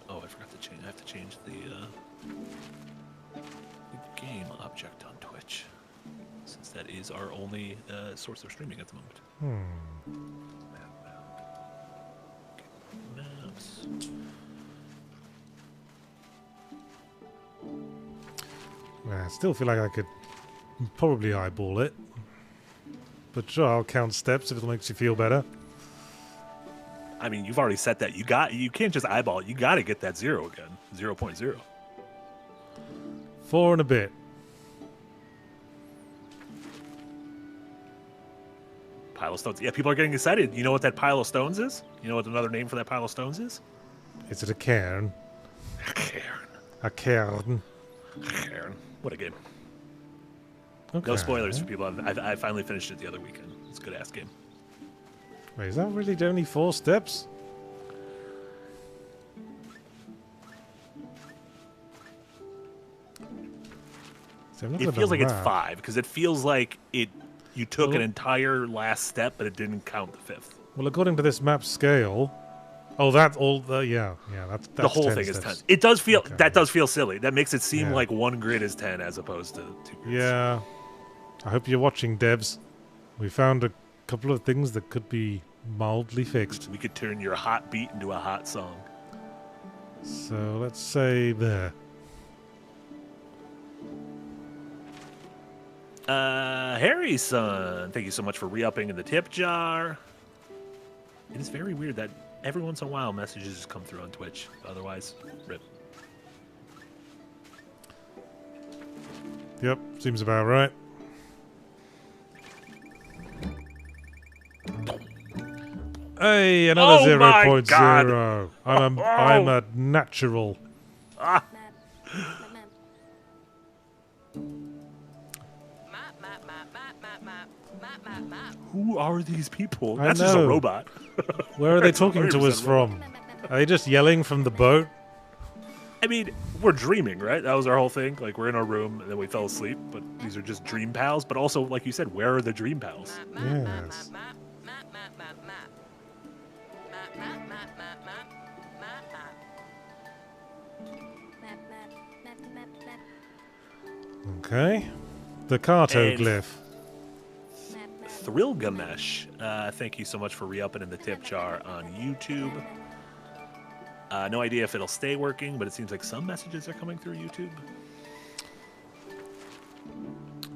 S1: Oh, I forgot to change. I have to change the game object on Twitch, since that is our only source of streaming at the moment. Maps.
S2: I still feel like I could probably eyeball it. But sure, I'll count steps if it makes you feel better.
S1: I mean, you've already set that. You can't just eyeball it. You got to get that 0 again. 0.0.
S2: 4 and a bit.
S1: Pile of stones. Yeah, people are getting excited. You know what that pile of stones is? You know what another name for that pile of stones is?
S2: Is it a cairn?
S1: A cairn.
S2: A cairn.
S1: Cairn. What a game.
S2: Okay.
S1: No spoilers for people. I finally finished it the other weekend. It's a good ass game.
S2: Wait, is that really only 4 steps? See,
S1: It feels like it's 5 because it feels like you took an entire last step, but it didn't count the 5th.
S2: Well, according to this map scale, that's that's
S1: the whole
S2: 10
S1: thing
S2: steps.
S1: is 10. It does feel
S2: Okay.
S1: that does feel silly. That makes it seem
S2: Yeah.
S1: like one grid is 10 as opposed to 2 grids.
S2: Yeah. I hope you're watching, Debs. We found a couple of things that could be mildly fixed.
S1: We could turn your hot beat into a hot song.
S2: So let's say there.
S1: Harry's son, thank you so much for re-upping in the tip jar. It is very weird that every once in a while messages just come through on Twitch. Otherwise, rip.
S2: Yep, seems about right. Hey, another
S1: Oh my
S2: 0.0. I'm
S1: Oh.
S2: a natural.
S1: Who are these people?
S2: I
S1: That's just a
S2: know.
S1: robot.
S2: Where are they
S1: That's
S2: talking to
S1: 100%
S2: us from? Are they just yelling from the boat?
S1: I mean, we're dreaming, right? That was our whole thing. Like, we're in our room and then we fell asleep, but these are just dream pals. But also, like you said, where are the dream pals?
S2: Yes. Okay. The cartoglyph.
S1: Thrillgamesh, thank you so much for re-upping in the tip jar on YouTube. No idea if it'll stay working, but it seems like some messages are coming through YouTube.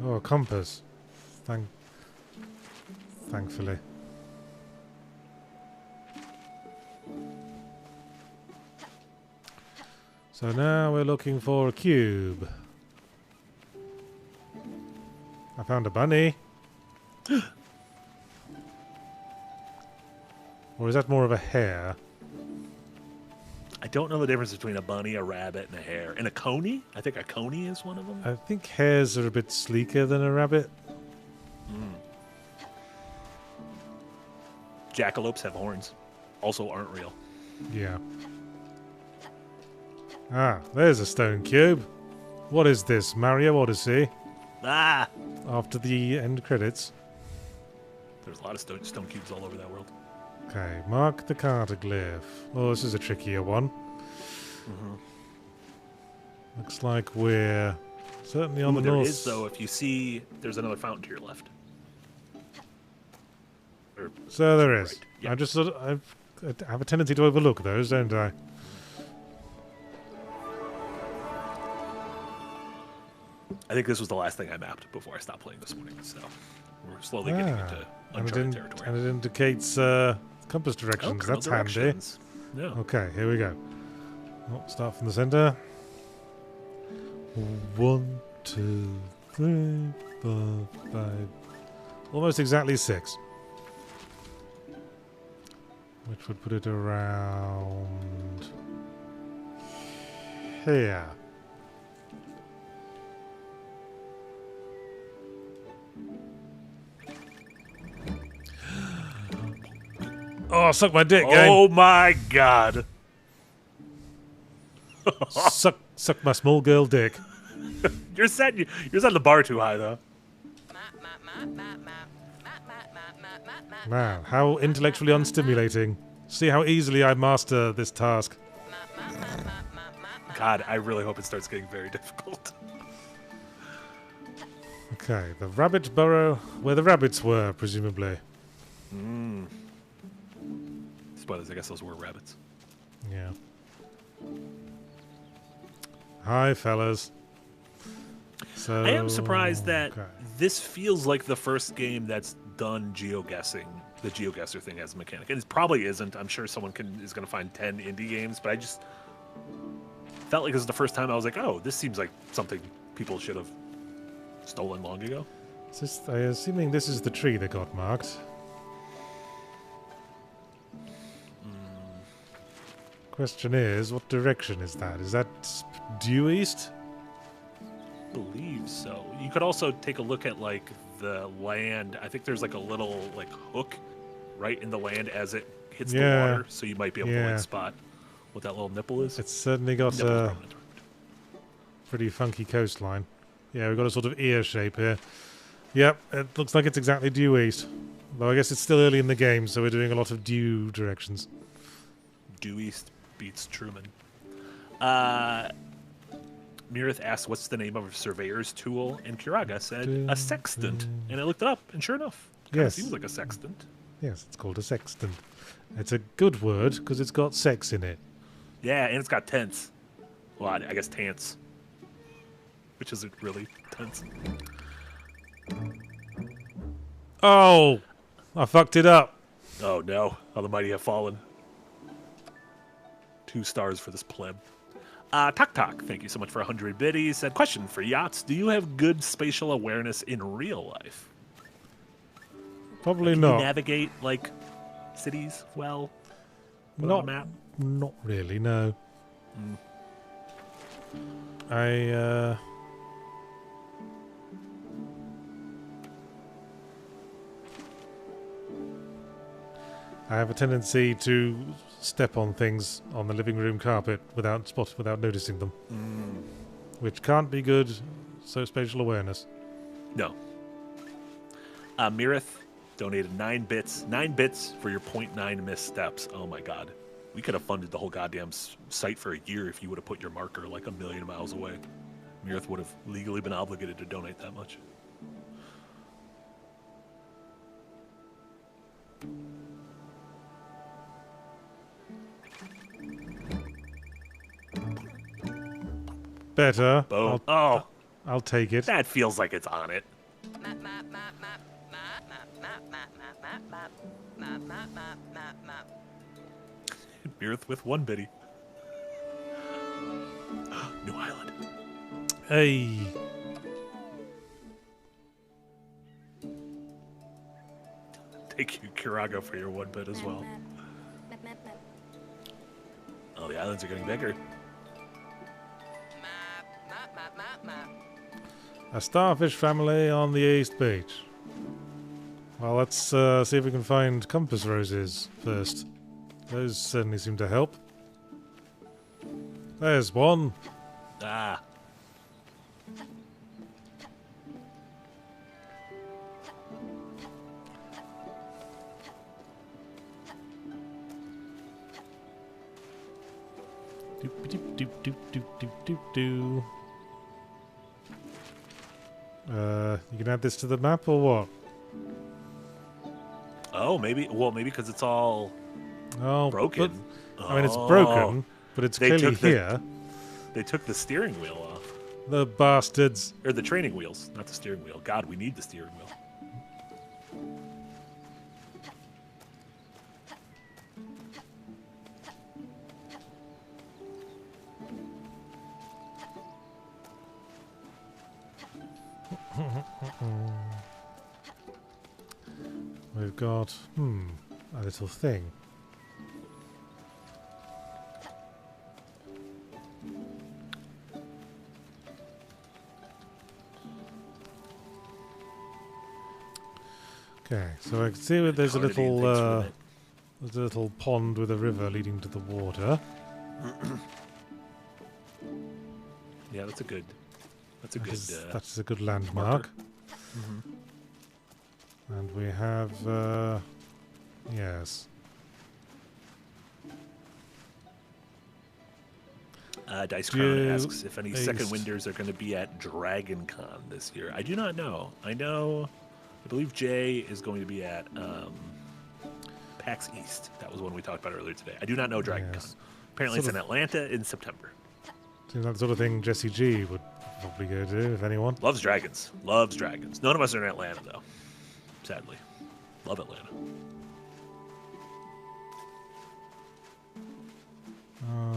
S2: Oh, a compass. Thankfully. So now we're looking for a cube. I found a bunny. Or is that more of a hare?
S1: I don't know the difference between a bunny, a rabbit, and a hare. And a coney? I think a coney is one of them.
S2: I think hares are a bit sleeker than a rabbit.
S1: Jackalopes have horns. Also aren't real.
S2: Yeah. Ah, there's a stone cube. What is this, Mario Odyssey?
S1: Ah!
S2: After the end credits.
S1: There's a lot of stone cubes all over that world.
S2: Okay, mark the cartoglyph. Oh, this is a trickier one. Looks like we're certainly on the
S1: There
S2: north.
S1: is, though, if you see, there's another fountain to your left. Or,
S2: So there is.
S1: right. Yeah.
S2: I just sort of, I have a tendency to overlook those, don't I?
S1: I think this was the last thing I mapped before I stopped playing this morning, so we're slowly getting into
S2: and
S1: uncharted territory.
S2: it indicates compass
S1: Oh,
S2: directions.
S1: kernel
S2: That's handy.
S1: directions. Yeah.
S2: Okay, here we go. Oh, start from the center. 1, 2, 3, 4, 5. Almost exactly 6. Which would put it around here. Oh, suck my dick, game.
S1: Oh my god.
S2: Suck my small girl dick.
S1: You're setting the bar too high though.
S2: Man, how intellectually unstimulating. See how easily I master this task.
S1: God, I really hope it starts getting very difficult.
S2: Okay, the rabbit burrow where the rabbits were, presumably.
S1: Spoilers, I guess those were rabbits.
S2: Yeah. Hi, fellas. So,
S1: I am surprised that
S2: okay.
S1: this feels like the first game that's done geoguessing, the geoguesser thing as a mechanic. And it probably isn't. I'm sure someone is going to find 10 indie games, but I just felt like this is the first time I was like, oh, this seems like something people should have stolen long ago.
S2: I'm assuming this is the tree that got marked. Question is, what direction is that? Is that due east?
S1: I believe so. You could also take a look at like the land. I think there's like a little like hook right in the land as it hits the water, so you might be able to like spot what that little nipple is.
S2: It's certainly got a pretty funky coastline. Yeah, we've got a sort of ear shape here. Yep, it looks like it's exactly due east. Though I guess it's still early in the game, so we're doing a lot of due directions.
S1: Due east beats Truman. Mirith asked, what's the name of a surveyor's tool? And Kiraga said, a sextant. And I looked it up, and sure enough, it seems like a sextant.
S2: Yes, it's called a sextant. It's a good word, because it's got sex in it.
S1: Yeah, and it's got tense. Well, I guess tance. Which isn't really tense.
S2: Oh! I fucked it up.
S1: Oh no, how the mighty have fallen. 2 stars for this pleb. Tok, thank you so much for 100 biddies. Said, question for Yachts. Do you have good spatial awareness in real life?
S2: Probably
S1: Can
S2: not.
S1: you navigate, like, cities well? On a map?
S2: Not really, no. I have a tendency to step on things on the living room carpet without noticing them, which can't be good. So spatial awareness.
S1: No. Mirith donated 9 bits. 9 bits for your 0.9 missteps. Oh my god. We could have funded the whole goddamn site for a year if you would have put your marker like a million miles away. Mirith would have legally been obligated to donate that much.
S2: Better.
S1: Boom.
S2: I'll take it.
S1: That feels like it's on it. Mirith with 1 biddy. New Island.
S2: Hey.
S1: Thank you, Kiraga, for your 1 bit as well. Oh, the islands are getting bigger.
S2: A starfish family on the East Beach. Well, let's see if we can find compass roses first. Those certainly seem to help. There's one.
S1: Ah.
S2: Doop doop doop doop doop doop doop doo. You can add this to the map or what?
S1: Oh, maybe. Well, maybe because it's all broken.
S2: I mean, it's broken, but it's clearly here.
S1: They took the steering wheel off.
S2: The bastards.
S1: Or the training wheels, not the steering wheel. God, we need the steering wheel.
S2: We've got a little thing. Okay, so I can see that there's a little pond with a river leading to the water.
S1: Yeah, that's a good.
S2: That's a good landmark. And we have yes.
S1: Dice Crown asks if any second winders are going to be at Dragon Con this year. I do not know. I believe Jay is going to be at PAX East. That was one we talked about earlier today. I do not know Dragon Con. Apparently it's in Atlanta in September.
S2: Seems like the sort of thing Jesse G would probably go to, if anyone.
S1: Loves dragons. Loves dragons. None of us are in Atlanta, though. Sadly. Love Atlanta.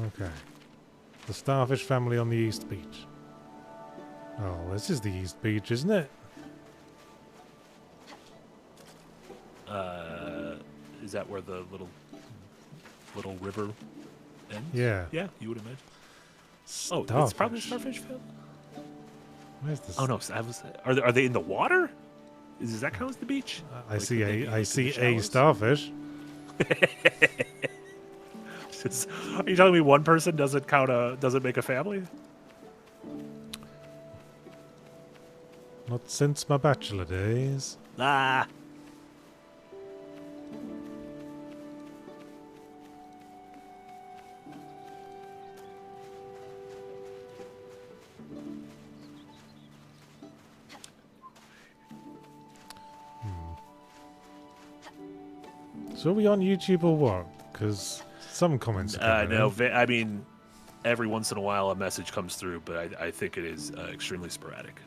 S2: Okay. The Starfish family on the East Beach. Oh, this is the East Beach, isn't it?
S1: Is that where the little river ends?
S2: Yeah.
S1: Yeah, you would imagine.
S2: Starfish.
S1: Oh, it's probably Starfish family.
S2: Where's this?
S1: Oh no, are they in the water? Does that count as the beach?
S2: I see a starfish.
S1: Are you telling me one person doesn't make a family?
S2: Not since my bachelor days.
S1: Ah.
S2: So are we on YouTube or what? Because some comments are
S1: No, I mean, every once in a while a message comes through, but I think it is extremely sporadic.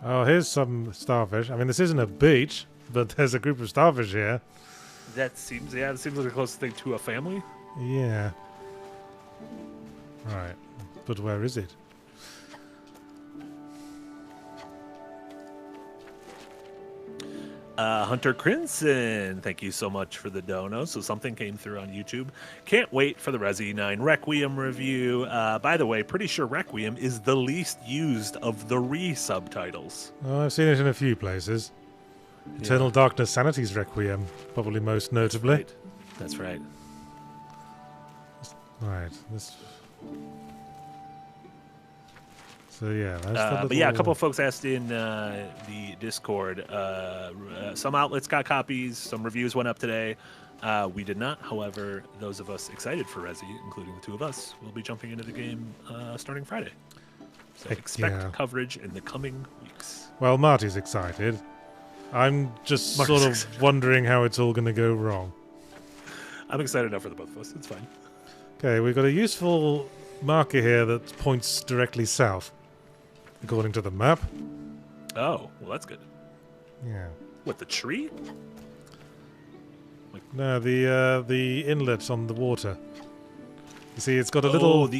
S2: Oh, here's some starfish. I mean, this isn't a beach, but there's a group of starfish here.
S1: It seems like the closest thing to a family.
S2: Yeah. Right. But where is it?
S1: Hunter Crimson, thank you so much for the dono. So something came through on YouTube. Can't wait for the Resi 9 Requiem review. By the way, pretty sure Requiem is the least used of the re-subtitles.
S2: Oh, I've seen it in a few places. Eternal Darkness Sanity's Requiem, probably most notably.
S1: That's right.
S2: Right. So yeah,
S1: but yeah, a couple of folks asked in the Discord. Some outlets got copies. Some reviews went up today. We did not. However, those of us excited for Resi, including the two of us, will be jumping into the game starting Friday. So expect coverage in the coming weeks.
S2: Well, Marty's excited. I'm just sort of wondering how it's all going to go wrong.
S1: I'm excited enough for the both of us. It's fine.
S2: Okay, we've got a useful marker here that points directly south, according to the map.
S1: Oh, well, that's good.
S2: Yeah.
S1: What, the tree?
S2: No, the inlet on the water. You see, it's got a little.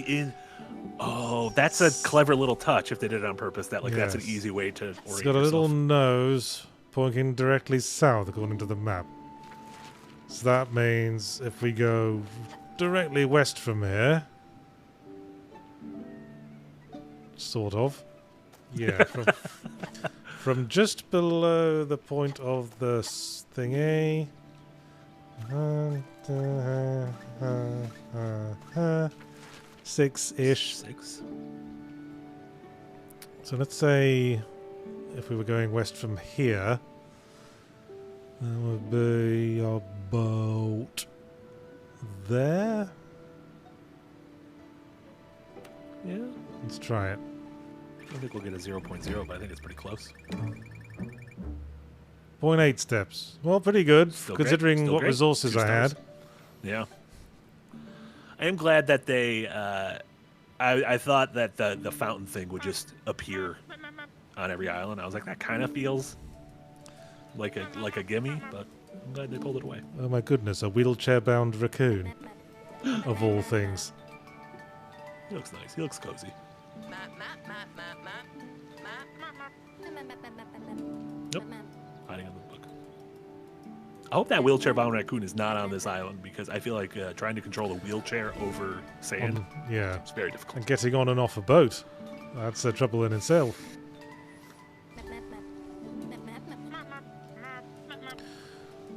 S1: Oh, that's a clever little touch. If they did it on purpose, that's an easy way to.
S2: It's got a little nose pointing directly south, according to the map. So that means if we go directly west from here, sort of. Yeah, from just below the point of the thingy. 6-ish.
S1: 6.
S2: So let's say if we were going west from here, that would be about there.
S1: Yeah.
S2: Let's try it.
S1: I don't think we'll get a 0.0, but I think it's pretty close.
S2: 0.8 steps. Well, pretty good,
S1: Still
S2: considering what resources I had.
S1: Yeah. I am glad that they... I thought that the fountain thing would just appear on every island. I was like, that kind of feels like a gimme, but I'm glad they pulled it away.
S2: Oh my goodness, a wheelchair-bound raccoon. Of all things.
S1: He looks nice. He looks cozy. Nope. Hiding on the book. I hope that wheelchair-bound raccoon is not on this island because I feel like trying to control a wheelchair over sand
S2: Yeah.
S1: is very difficult.
S2: And getting on and off a boat. That's a trouble in itself.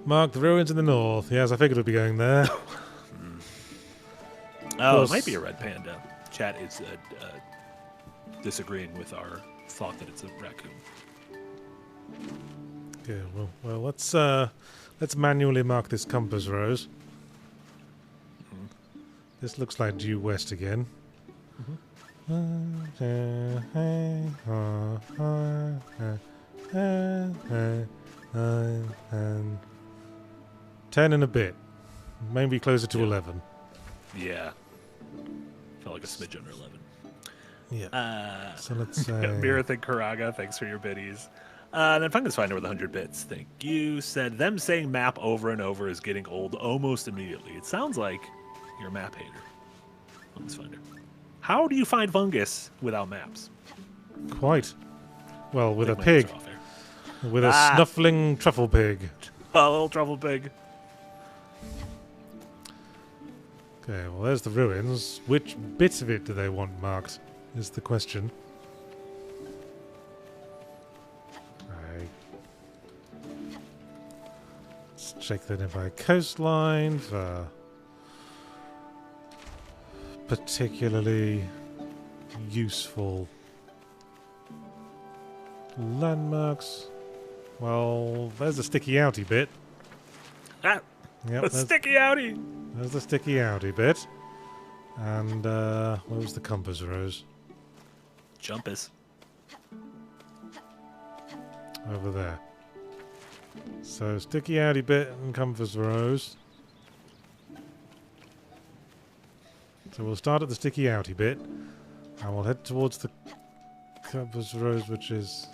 S2: Mark the ruins in the north. Yes, I figured we'd be going there.
S1: Oh, it might be a red panda. Chat is disagreeing with our thought that it's a raccoon.
S2: Yeah, well, let's manually mark this compass rose. This looks like due west again. 10 and a bit. Maybe closer to 11.
S1: Yeah. Felt like a smidge under 11.
S2: Yeah. So let's say...
S1: Mirathan Karaga, thanks for your biddies. And then Fungus Finder with 100 bits. Thank you. Said, them saying map over and over is getting old almost immediately. It sounds like you're a map hater. Fungus Finder. How do you find fungus without maps?
S2: Quite. Well, with a
S1: My
S2: pig.
S1: answer off air.
S2: With a snuffling truffle pig.
S1: A little truffle pig.
S2: Okay, well, there's the ruins. Which bit of it do they want marked, is the question. Right. Let's check the nearby coastline for particularly useful landmarks. Well, there's the sticky outy bit.
S1: Ah,
S2: Yep,
S1: a sticky outie.
S2: there's the sticky outy bit. And where was the compass rose?
S1: Jumpus.
S2: Over there. So sticky outy bit and compass rose. So we'll start at the sticky outy bit, and we'll head towards the compass rose, which is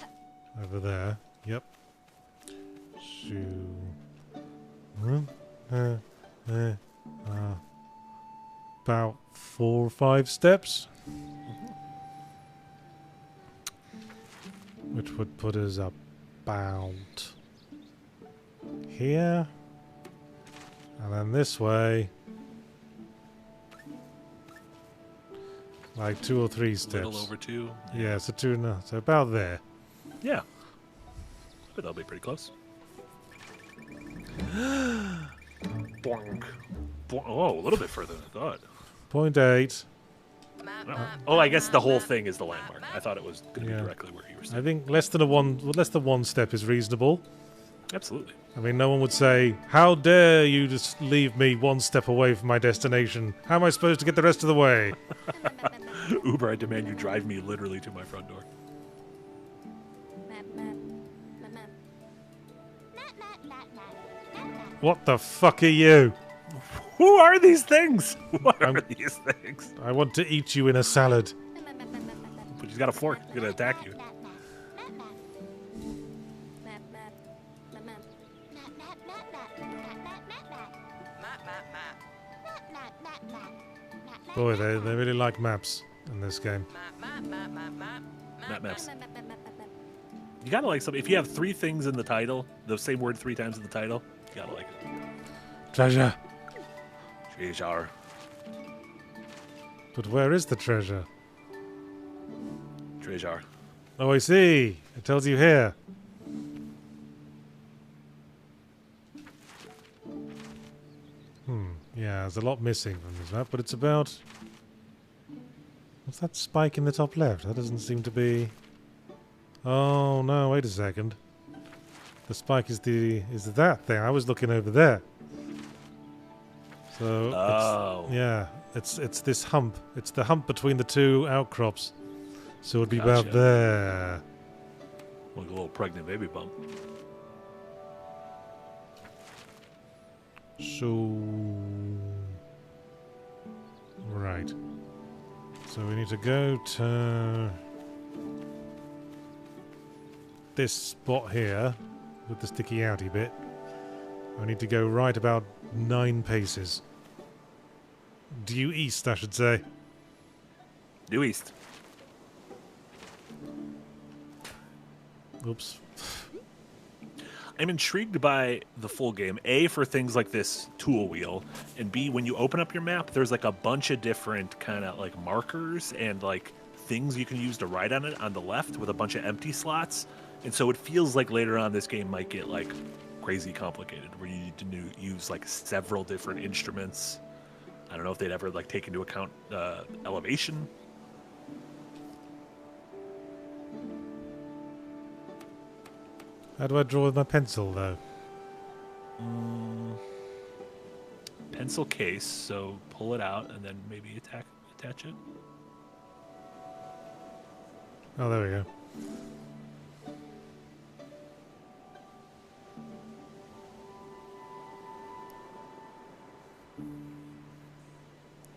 S2: over there. Yep. About 4 or 5 steps, which would put us about here, and then this way. Like 2 or 3 steps.
S1: A little over 2.
S2: Yeah, so 2 and so about there.
S1: Yeah. But that'll be pretty close. Bonk. Oh, a little bit further than I thought.
S2: 0.8.
S1: Oh, I guess the whole thing is the landmark. I thought it was going to
S2: Yeah.
S1: be directly where you were
S2: I
S1: saying.
S2: think less than 1 step is reasonable.
S1: Absolutely.
S2: I mean, no one would say, "How dare you just leave me 1 step away from my destination? How am I supposed to get the rest of the way?"
S1: Uber, I demand you drive me literally to my front door.
S2: What the fuck are you?
S1: Who are these things? What are these things?
S2: I want to eat you in a salad.
S1: But he's got a fork. He's going to attack you.
S2: Boy, they really like maps in this game.
S1: Map maps. You gotta like something. If you have 3 things in the title, the same word 3 times in the title, you gotta like it.
S2: Treasure.
S1: Treasure.
S2: But where is the treasure?
S1: Treasure.
S2: Oh, I see. It tells you here. Yeah, there's a lot missing from this map, but it's about... What's that spike in the top left? That doesn't seem to be... Oh, no, wait a second. The spike is that thing. I was looking over there. So, it's this hump. It's the hump between the 2 outcrops. So it'd be about
S1: Gotcha.
S2: there.
S1: Like a little pregnant baby bump.
S2: So... Right. So we need to go to... this spot here, with the sticky outy bit. I need to go right about 9 paces. Due east, I should say.
S1: Due east.
S2: Oops.
S1: I'm intrigued by the full game. A, for things like this tool wheel, and B, when you open up your map, there's like a bunch of different kind of like markers and like things you can use to write on it on the left with a bunch of empty slots. And so it feels like later on this game might get like crazy complicated where you need to use like several different instruments. I don't know if they'd ever like take into account elevation.
S2: How do I draw with my pencil, though?
S1: Pencil case, so pull it out and then maybe attach it.
S2: Oh, there we go.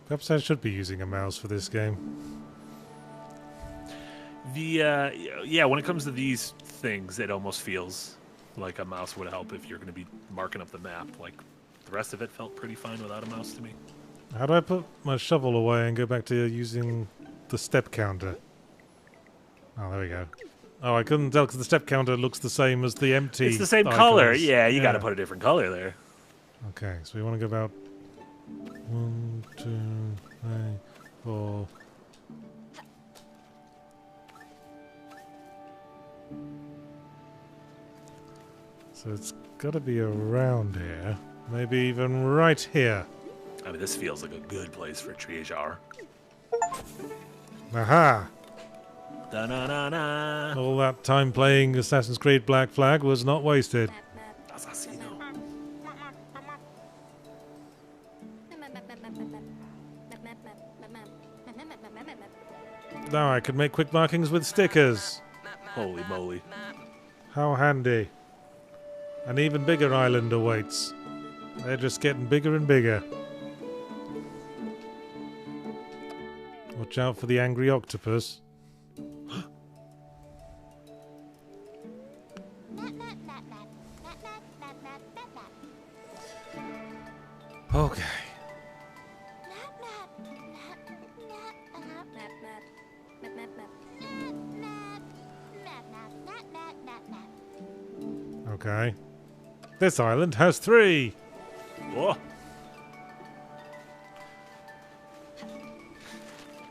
S2: Perhaps I should be using a mouse for this game.
S1: Yeah, when it comes to these things, it almost feels like a mouse would help if you're going to be marking up the map. Like, the rest of it felt pretty fine without a mouse to me.
S2: How do I put my shovel away and go back to using the step counter? Oh, there we go. Oh, I couldn't tell because the step counter looks the same as the empty.
S1: It's the same
S2: icons.
S1: color. Yeah, you got to put a different color there.
S2: Okay, so we want to go about 1, 2, 3, 4. So it's got to be around here. Maybe even right here.
S1: I mean, this feels like a good place for Triajar.
S2: Aha!
S1: Da-na-na-na.
S2: All that time playing Assassin's Creed Black Flag was not wasted.
S1: Assassino.
S2: Now I can make quick markings with stickers.
S1: Holy moly.
S2: How handy. An even bigger island awaits. They're just getting bigger and bigger. Watch out for the angry octopus. Okay. Okay. This island has 3.
S1: Whoa.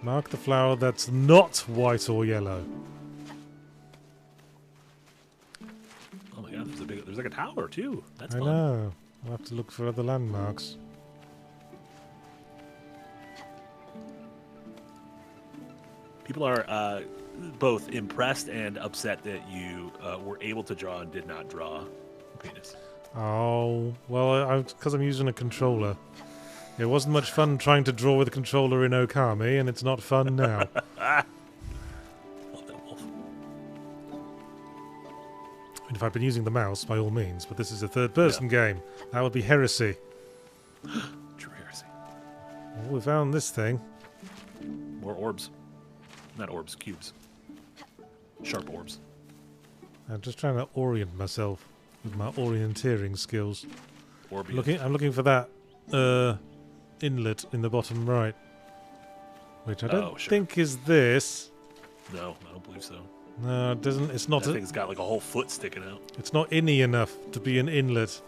S2: Mark the flower that's not white or yellow.
S1: Oh my god, there's like a tower too. That's
S2: I
S1: fun.
S2: know. I'll have to look for other landmarks.
S1: People are both impressed and upset that you were able to draw and did not draw penis.
S2: Oh, well, because I'm using a controller. It wasn't much fun trying to draw with a controller in Okami, and it's not fun now.
S1: Love that wolf.
S2: And if I'd been using the mouse, by all means, but this is a third-person game. That would be heresy.
S1: True heresy.
S2: Oh, we found this thing.
S1: More orbs. Not orbs, cubes. Sharp orbs.
S2: I'm just trying to orient myself with my orienteering skills.
S1: Orbius.
S2: I'm looking for that inlet in the bottom right, which I don't think is this.
S1: No, I don't believe so.
S2: No, it doesn't. It's not.
S1: That thing's got like a whole foot sticking out.
S2: It's not inny enough to be an inlet.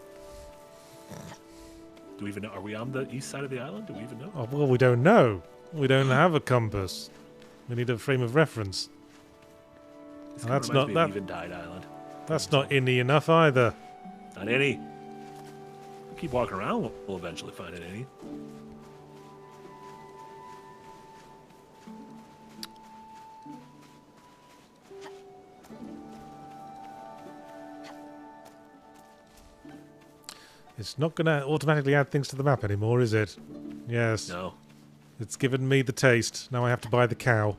S1: Do we even know? Are we on the east side of the island? Do we even know?
S2: Oh, well, we don't know. We don't have a compass. We need a frame of reference.
S1: This
S2: And
S1: kinda
S2: that's
S1: reminds
S2: not
S1: me
S2: that.
S1: of Even Died Island.
S2: That's not inny enough either.
S1: Not any. Keep walking around. We'll eventually find it any.
S2: It's not going to automatically add things to the map anymore, is it? Yes.
S1: No.
S2: It's given me the taste. Now I have to buy the cow.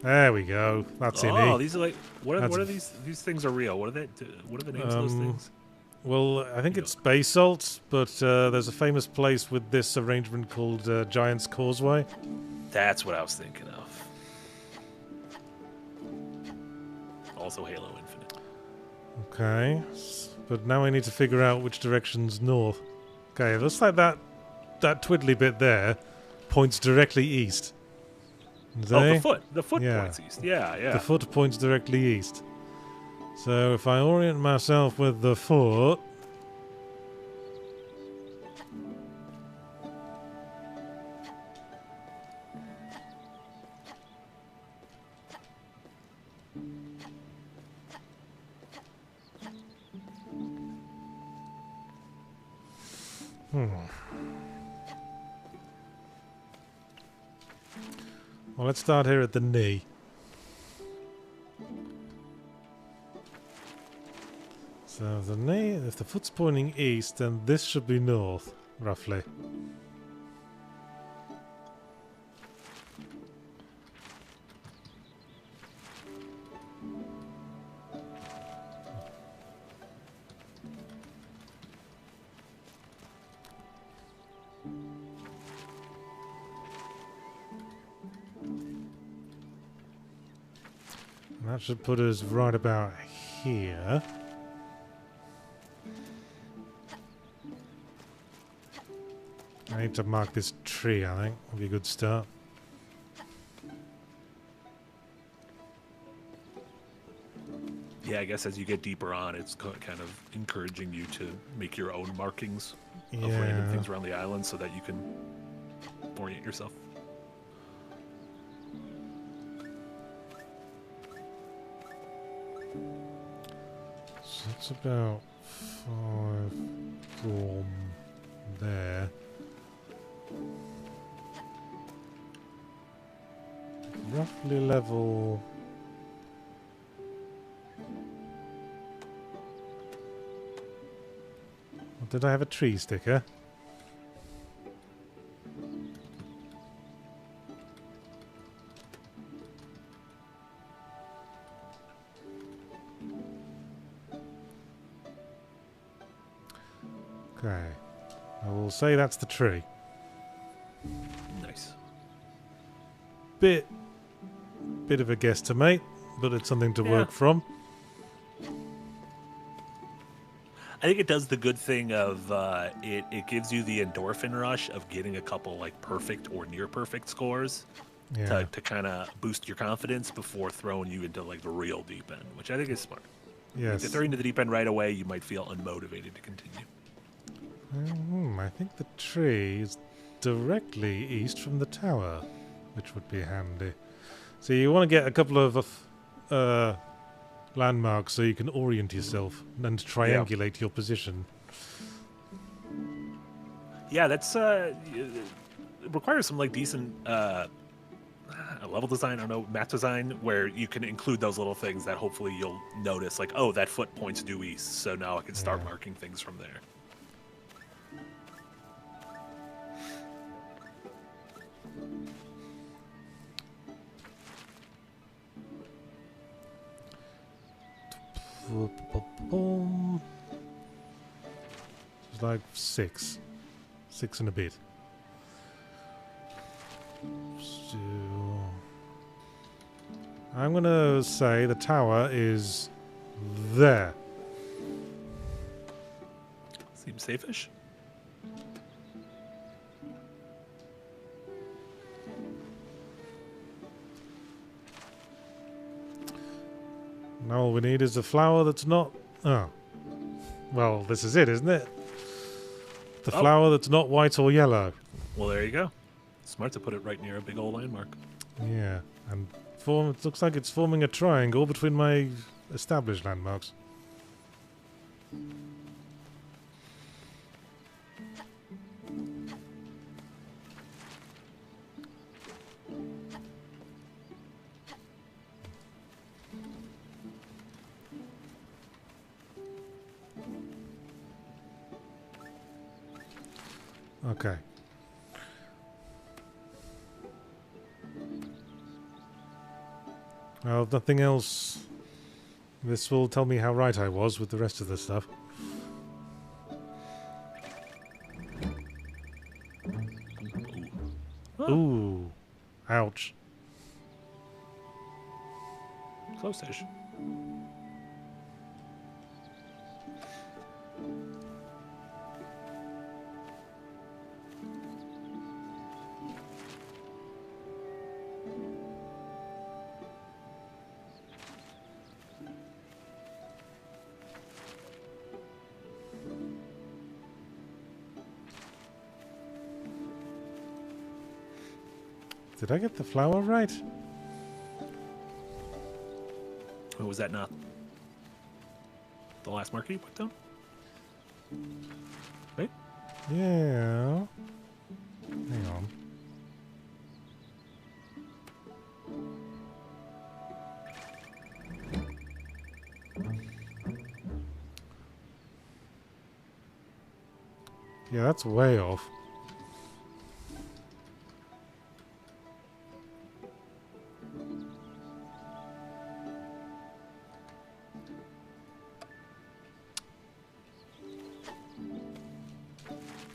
S2: There we go. That's
S1: Oh,
S2: inny.
S1: these are like what
S2: That's-
S1: are these? These things are real. What are they? What are the names of those things?
S2: Well, I think it's basalt, but there's a famous place with this arrangement called Giant's Causeway.
S1: That's what I was thinking of. Also, Halo Infinite.
S2: Okay. But now I need to figure out which direction's north. Okay, it looks like that twiddly bit there points directly east.
S1: Oh,
S2: They?
S1: the foot
S2: Yeah.
S1: points east. Yeah, yeah.
S2: The foot points directly east. So if I orient myself with the foot... Well, let's start here at the knee. So the knee, if the foot's pointing east, then this should be north, roughly. And that should put us right about here. I need to mark this tree, I think. Would be a good start.
S1: Yeah, I guess as you get deeper on, it's kind of encouraging you to make your own markings of random things around the island so that you can orient yourself.
S2: So it's about 5 from there. Roughly level. Well, did I have a tree sticker? Okay. I will say that's the tree.
S1: Nice.
S2: Bit of a guesstimate, but it's something to work from.
S1: I think it does the good thing of it gives you the endorphin rush of getting a couple like perfect or near perfect scores to kind of boost your confidence before throwing you into like the real deep end, which I think is smart.
S2: Yes.
S1: If you throw you into the deep end right away, you might feel unmotivated to continue.
S2: I think the tree is directly east from the tower, which would be handy. So you want to get a couple of landmarks so you can orient yourself and triangulate your position.
S1: Yeah, that's it requires some like decent level design, I don't know, map design, where you can include those little things that hopefully you'll notice, like, oh, that foot points due east, so now I can start marking things from there.
S2: It's like 6 and a bit. So I'm gonna say the tower is there.
S1: Seems safe-ish.
S2: Now all we need is a flower that's not... Oh. Well, this is it, isn't it? The flower that's not white or yellow.
S1: Well, there you go. Smart to put it right near a big old landmark.
S2: Yeah, and it looks like it's forming a triangle between my established landmarks. Okay. Well, if nothing else, this will tell me how right I was with the rest of the stuff. Ooh. Ouch.
S1: Close-ish.
S2: Did I get the flower right?
S1: Or was that not the last marker you put down? Right?
S2: Yeah. Hang on. Yeah, that's way off.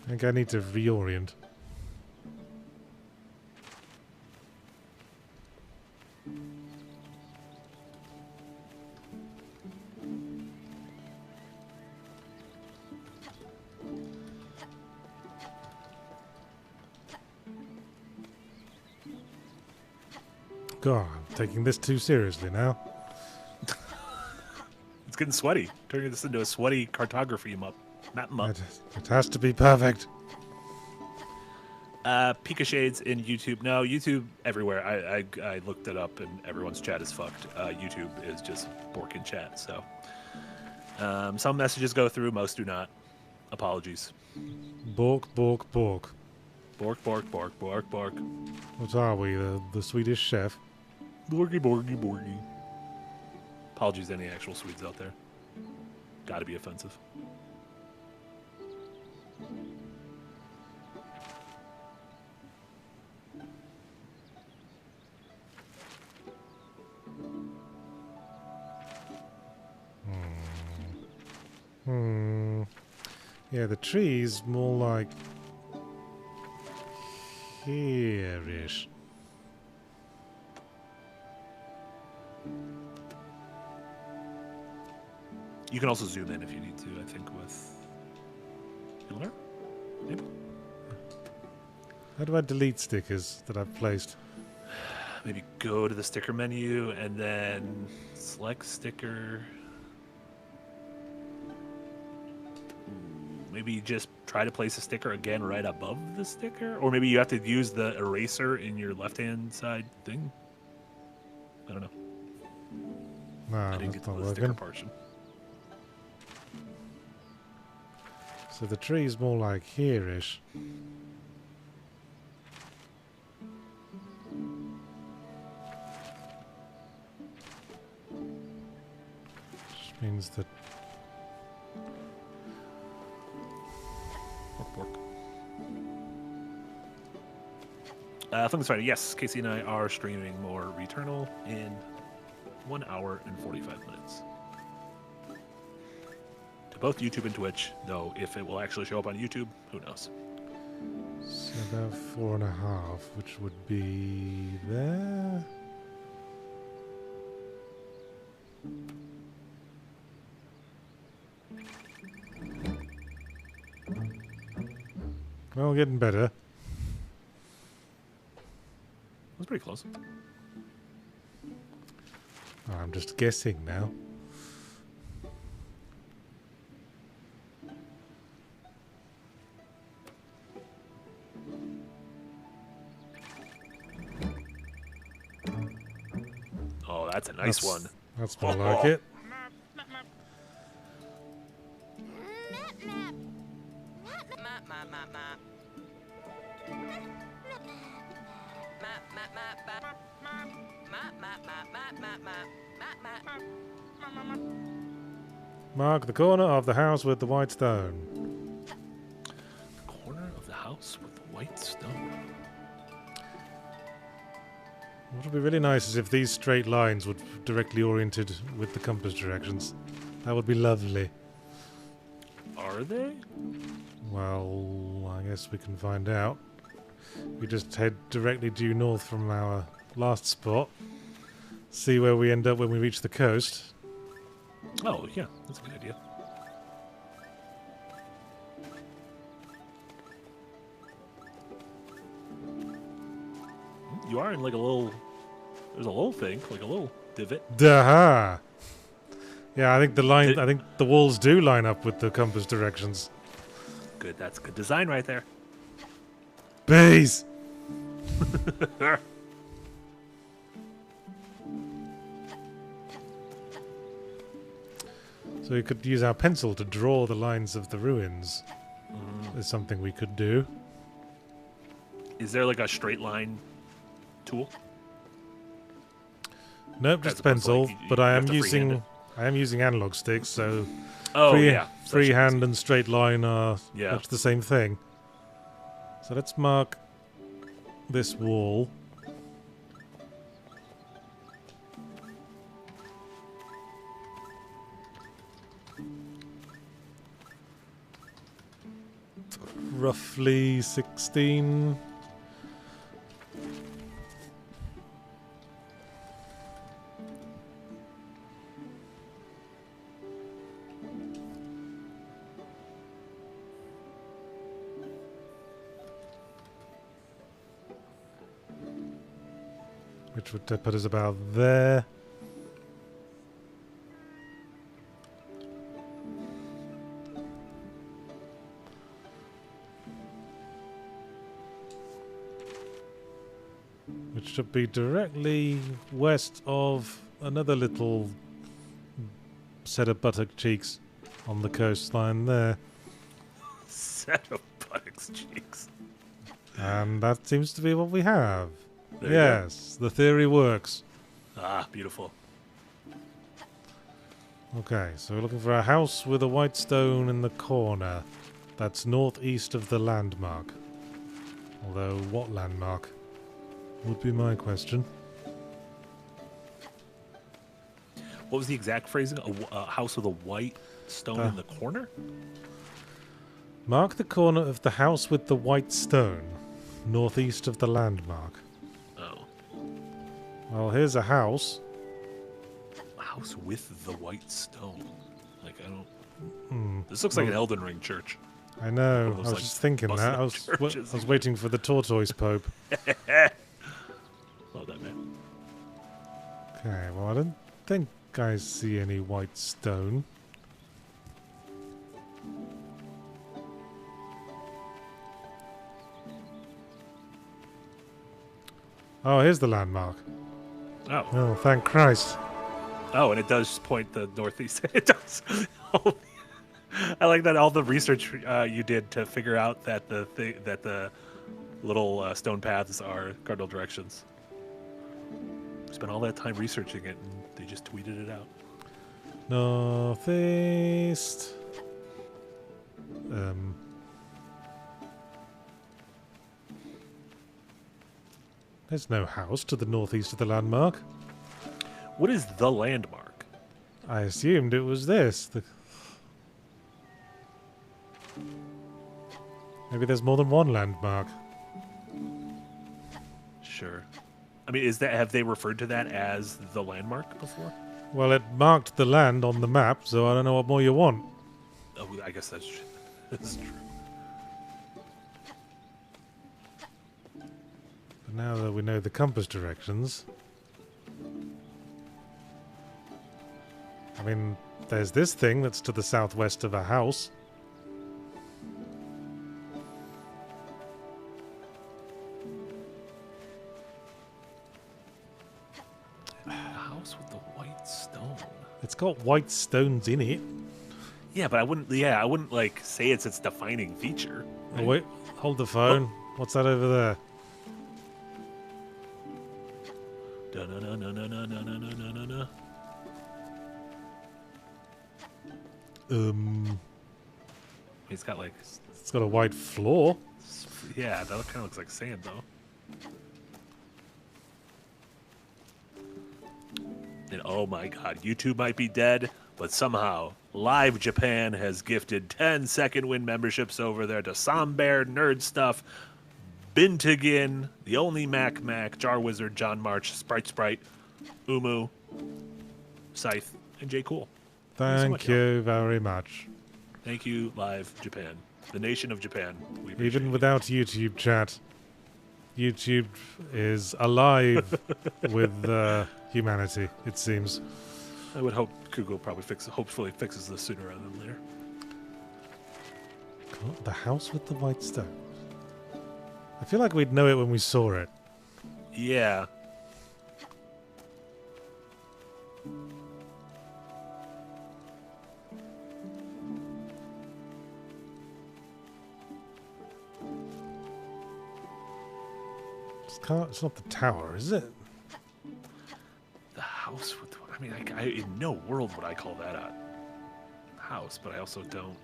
S2: I think I need to reorient. God, I'm taking this too seriously now.
S1: It's getting sweaty. Turning this into a sweaty cartography map.
S2: It has to be perfect.
S1: Pika Shades in YouTube. No, YouTube everywhere. I looked it up and everyone's chat is fucked. YouTube is just bork in chat. So some messages go through, most do not. Apologies.
S2: Bork, bork, bork.
S1: Bork, bork, bork, bork, bork.
S2: What are we, the Swedish chef?
S1: Borgy, borgy, borgy. Apologies to any actual Swedes out there. Gotta be offensive.
S2: Yeah, the tree's more like here-ish.
S1: You can also zoom in if you need to, I think, with Hilner? Maybe?
S2: How do I delete stickers that I've placed?
S1: Maybe go to the sticker menu and then select sticker. Maybe just try to place a sticker again right above the sticker? Or maybe you have to use the eraser in your left-hand side thing? I don't know.
S2: Nah,
S1: I didn't
S2: that's
S1: get to
S2: not
S1: the sticker
S2: working.
S1: portion.
S2: So the tree's more like here-ish. Which means that...
S1: Bork, bork. Fungus Fighter, yes, Casey and I are streaming more Returnal in 1 hour and 45 minutes. To both YouTube and Twitch, though if it will actually show up on YouTube, who knows?
S2: So about 4.5, which would be there. Well, getting better.
S1: That's pretty close.
S2: I'm just guessing now.
S1: Oh, that's a nice one.
S2: That's more like it. Mark the corner of the house with the white stone.
S1: The corner of the house with the white stone.
S2: What would be really nice is if these straight lines were directly oriented with the compass directions. That would be lovely.
S1: Are they?
S2: Well, I guess we can find out. We just head directly due north from our last spot. See where we end up when we reach the coast.
S1: Oh, yeah, that's a good idea. You are in like a little... There's a little thing, like a little divot.
S2: Daha! Yeah, I think I think the walls do line up with the compass directions.
S1: Good, that's good design right there.
S2: Bees! So we could use our pencil to draw the lines of the ruins. Is something we could do.
S1: Is there like a straight line tool?
S2: Nope, just
S1: As opposed to,
S2: pencil.
S1: like,
S2: but
S1: you
S2: I
S1: have
S2: am
S1: to freehand
S2: using analog sticks, so
S1: Oh, yeah. So that should be
S2: freehand
S1: easy.
S2: and straight line are
S1: Yeah.
S2: much the same thing. So let's mark this wall. Roughly 16. Which would put us about there. Which should be directly west of another little set of buttock cheeks on the coastline there.
S1: Set of buttocks cheeks.
S2: And that seems to be what we have.
S1: There you go.
S2: Yes, the theory works.
S1: Ah, beautiful.
S2: Okay, so we're looking for a house with a white stone in the corner. That's northeast of the landmark. Although, what landmark? Would be my question.
S1: What was the exact phrasing? A house with a white stone in the corner?
S2: Mark the corner of the house with the white stone, northeast of the landmark.
S1: Oh.
S2: Well, here's a house.
S1: A house with the white stone. Like, I don't... This looks like an Elden Ring church.
S2: I know.
S1: One of those,
S2: I was
S1: like,
S2: just thinking that. I was,
S1: churches.
S2: I was waiting for the tortoise pope.
S1: Love that, man.
S2: Okay, well, I don't think I see any white stone. Oh, here's the landmark.
S1: Oh.
S2: Oh, thank Christ.
S1: Oh, and it does point the northeast. It does. Oh, I like that all the research you did to figure out that the little stone paths are cardinal directions. Spent all that time researching it, and they just tweeted it out.
S2: Northeast. There's no house to the northeast of the landmark.
S1: What is the landmark?
S2: I assumed it was this. Maybe there's more than one landmark.
S1: Sure. I mean, have they referred to that as the landmark before?
S2: Well, it marked the land on the map, so I don't know what more you want.
S1: Oh, I guess that's true. That's true.
S2: But now that we know the compass directions... I mean, there's this thing that's to the southwest of a house.
S1: A house with the white stone.
S2: It's got white stones in it.
S1: Yeah, but I wouldn't. Yeah, I wouldn't like say it's its defining feature.
S2: Oh, wait, hold the phone. What's that over there?
S1: Da-na-na-na-na-na-na-na-na-na. It's got like,
S2: It's got a white floor.
S1: yeah, that kind of looks like sand though. And oh my god, YouTube might be dead, but somehow Live Japan has gifted 10-second win memberships over there to Sombear, Nerd Stuff, Bintigin, The Only Mac, Jar Wizard, John March, Sprite, Umu, Scythe, and J. Cool.
S2: Thank you very much.
S1: Thank you, Live Japan. The nation of Japan. We appreciate
S2: Even
S1: you.
S2: without YouTube chat, YouTube is alive with humanity, it seems.
S1: I would hope Google hopefully fixes this sooner rather than later.
S2: God, the house with the white stone. I feel like we'd know it when we saw it.
S1: Yeah.
S2: It's not the tower, is it?
S1: The house with... I mean, in no world would I call that a house, but I also don't...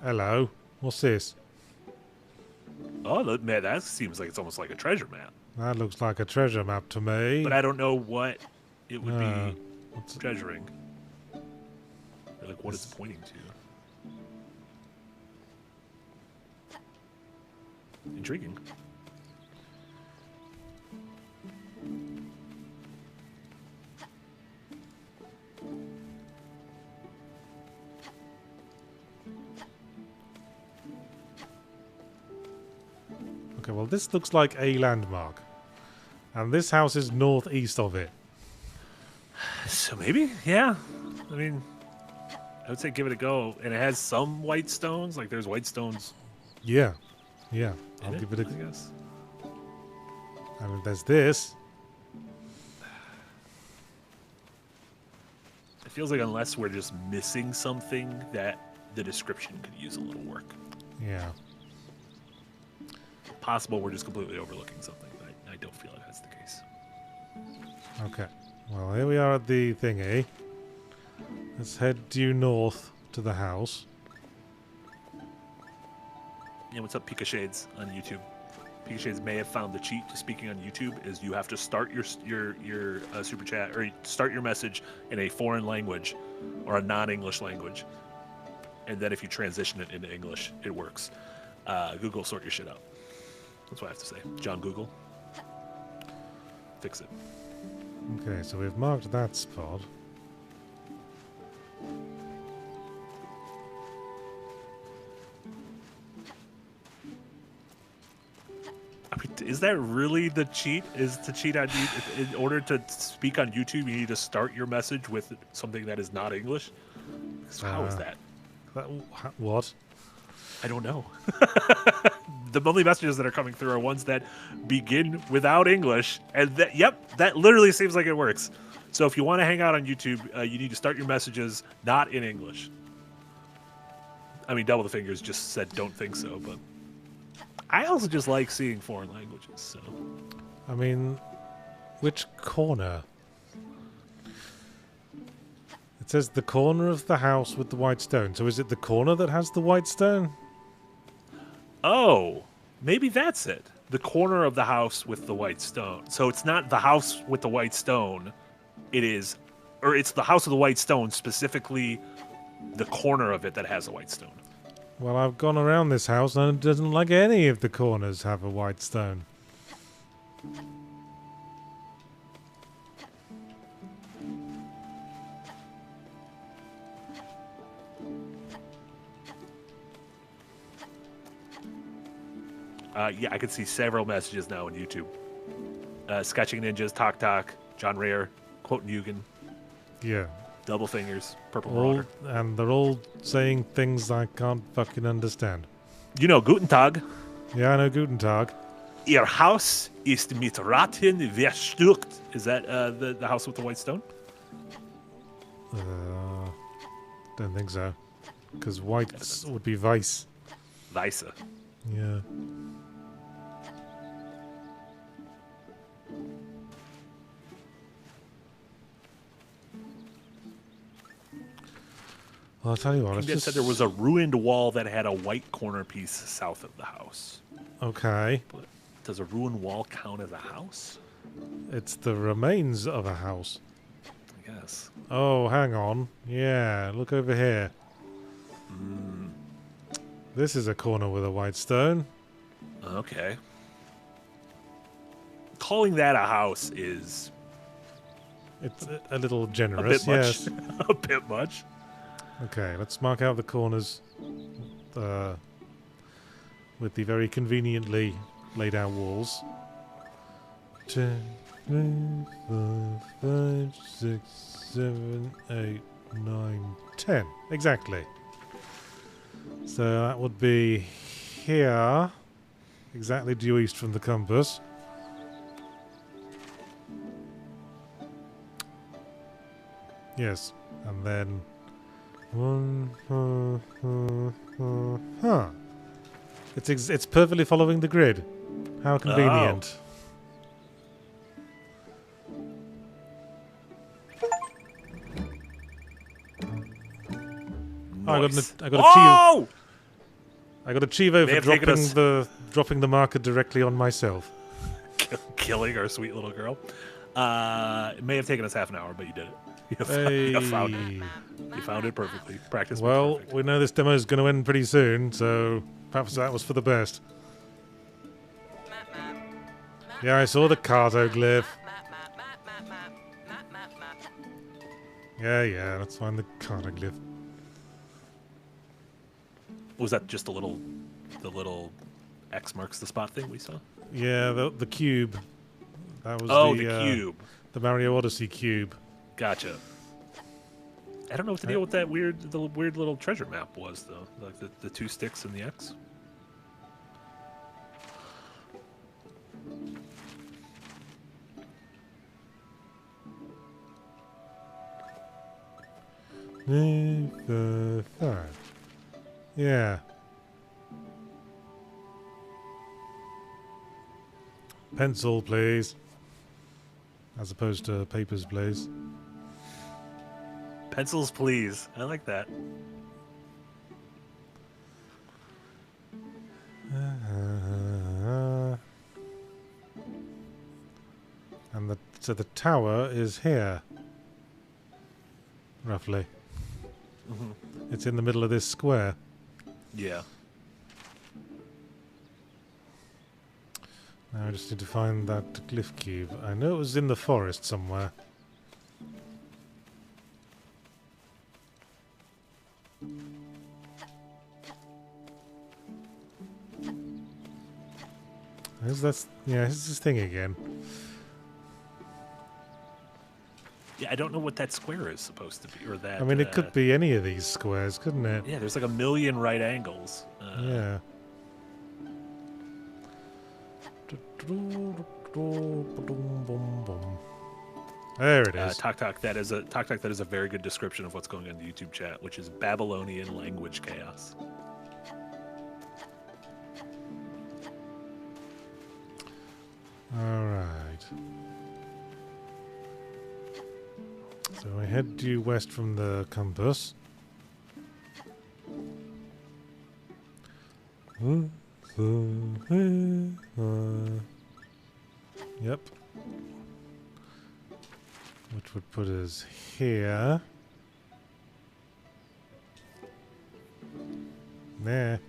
S2: Hello. What's this?
S1: Oh, man, that seems like it's almost like a treasure map.
S2: That looks like a treasure map to me.
S1: But I don't know what it would be
S2: what's
S1: treasuring. Or like what it's pointing to. Intriguing.
S2: Okay, well, this looks like a landmark. And this house is northeast of it.
S1: So maybe, yeah. I mean, I would say give it a go. And it has some white stones. Like there's white stones.
S2: Yeah. Yeah. I'll give it a
S1: I guess.
S2: And there's this.
S1: It feels like unless we're just missing something, that the description could use a little work.
S2: Yeah.
S1: Possible we're just completely overlooking something, but I don't feel like that's the case.
S2: Okay. Well, here we are at the thingy. Let's head due north to the house.
S1: Yeah, what's up, Pika Shades on YouTube? Pika Shades may have found the cheat to speaking on YouTube is you have to start your super chat or start your message in a foreign language or a non-English language, and then if you transition it into English, it works. Google, sort your shit out. That's what I have to say. John Google, fix it.
S2: Okay, so we've marked that spot.
S1: I mean, is that really the cheat? Is to cheat on YouTube? In order to speak on YouTube, you need to start your message with something that is not English? So how is that?
S2: What?
S1: I don't know. The only messages that are coming through are ones that begin without English, and that literally seems like it works. So if you want to hang out on YouTube, you need to start your messages not in English. I mean, Double the Fingers just said don't think so, but I also just like seeing foreign languages. So
S2: I mean, which corner? It says the corner of the house with the white stone. So is it the corner that has the white stone?
S1: oh, maybe that's it. The corner of the house with the white stone. So it's not the house with the white stone. It is, or it's the house with the white stone, specifically the corner of it that has a white stone.
S2: Well, I've gone around this house and it doesn't like any of the corners have a white stone.
S1: Yeah, I can see several messages now on YouTube. Sketching Ninjas, Talk, John Rare, Quote Yugen,
S2: Yeah.
S1: Double Fingers, Purple Marauder.
S2: And they're all saying things I can't fucking understand.
S1: You know, Guten Tag.
S2: Yeah, I know Guten Tag.
S1: Ihr Haus ist mit Ratten verstückt. Is that the house with the white stone?
S2: Don't think so. Because white would be Vice.
S1: Weisse.
S2: Yeah. Well, I'll tell you what.
S1: King Dead said there was a ruined wall that had a white corner piece south of the house.
S2: Okay.
S1: But does a ruined wall count as a house?
S2: It's the remains of a house.
S1: I guess.
S2: Oh, hang on. Yeah, look over here. This is a corner with a white stone.
S1: Okay. Calling that a house is
S2: It's a little
S1: a
S2: generous,
S1: bit much.
S2: yes.
S1: A bit much.
S2: Okay, let's mark out the corners with the very conveniently laid out walls. 10, 5, 6, 7, 8, 9, 10. Exactly. So that would be here, exactly due east from the compass. Yes. And then... Huh. It's perfectly following the grid. How convenient.
S1: Nice.
S2: I got
S1: Oh!
S2: I got a Chivo
S1: May
S2: for
S1: have taken us-
S2: dropping the marker directly on myself.
S1: Killing our sweet little girl. It may have taken us half an hour, but you did it.
S2: Hey.
S1: You found it. You found it perfectly. Practice makes
S2: Well,
S1: perfect.
S2: we know this demo is going to end pretty soon, so perhaps that was for the best. Yeah, I saw the cartoglyph. Yeah, let's find the cartoglyph.
S1: Was that just the little X marks the spot thing we saw?
S2: Yeah, the cube. That was
S1: the cube.
S2: The Mario Odyssey cube.
S1: Gotcha. I don't know what the deal with that weird little treasure map was though. Like the two sticks and the X.
S2: Yeah. Pencil, please. As opposed to papers, please.
S1: Pencils, please. I like that.
S2: And so the tower is here. Roughly.
S1: Mm-hmm.
S2: It's in the middle of this square.
S1: Yeah.
S2: Now I just need to find that glyph cube. I know it was in the forest somewhere. Here's this thing again.
S1: Yeah, I don't know what that square is supposed to be, or that.
S2: I mean, it could be any of these squares, couldn't it?
S1: Yeah, there's like a million right angles.
S2: Yeah. There it is.
S1: Talk Talk. That is a very good description of what's going on in the YouTube chat, which is Babylonian language chaos.
S2: All right. So I head due west from the compass. Yep. Which would put us here. There.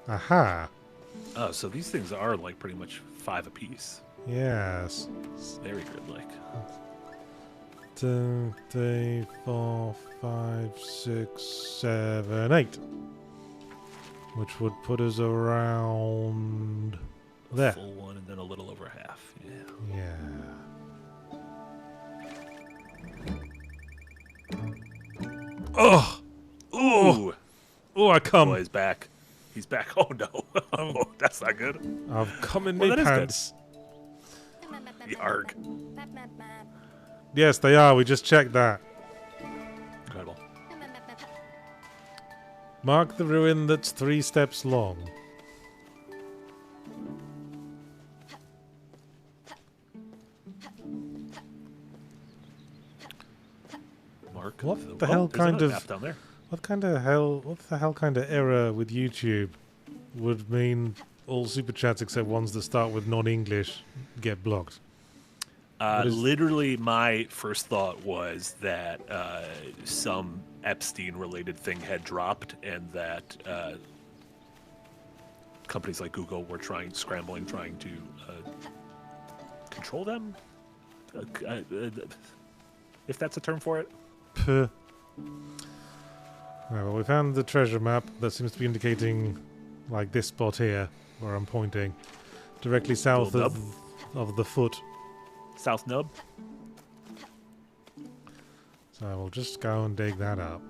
S2: Aha.
S1: Oh, so these things are like pretty much 5 apiece.
S2: Yes.
S1: It's very good, like.
S2: 2, 3, 4, 5, 6, 7, 8. Which would put us around there.
S1: Full one and then a little over half. Yeah.
S2: Yeah. Oh!
S1: Ooh!
S2: Oh, I come.
S1: Boy's back. He's back. Oh no. Oh, that's not good.
S2: I've come in
S1: Well,
S2: my
S1: that is good.
S2: pants.
S1: Yarg.
S2: Yes, they are. We just checked that.
S1: Incredible.
S2: Mark the ruin that's 3 steps long.
S1: Mark.
S2: What the hell
S1: there's
S2: kind
S1: another
S2: of
S1: map down there.
S2: what the hell kind of error with YouTube would mean all super chats except ones that start with non-English get blocked?
S1: Literally, my first thought was that some Epstein-related thing had dropped, and that companies like Google were trying to control them, if that's a term for it.
S2: Puh. Right, well, we found the treasure map that seems to be indicating like this spot here, where I'm pointing, directly south
S1: Little
S2: of the foot.
S1: South nub.
S2: So we'll just go and dig that up.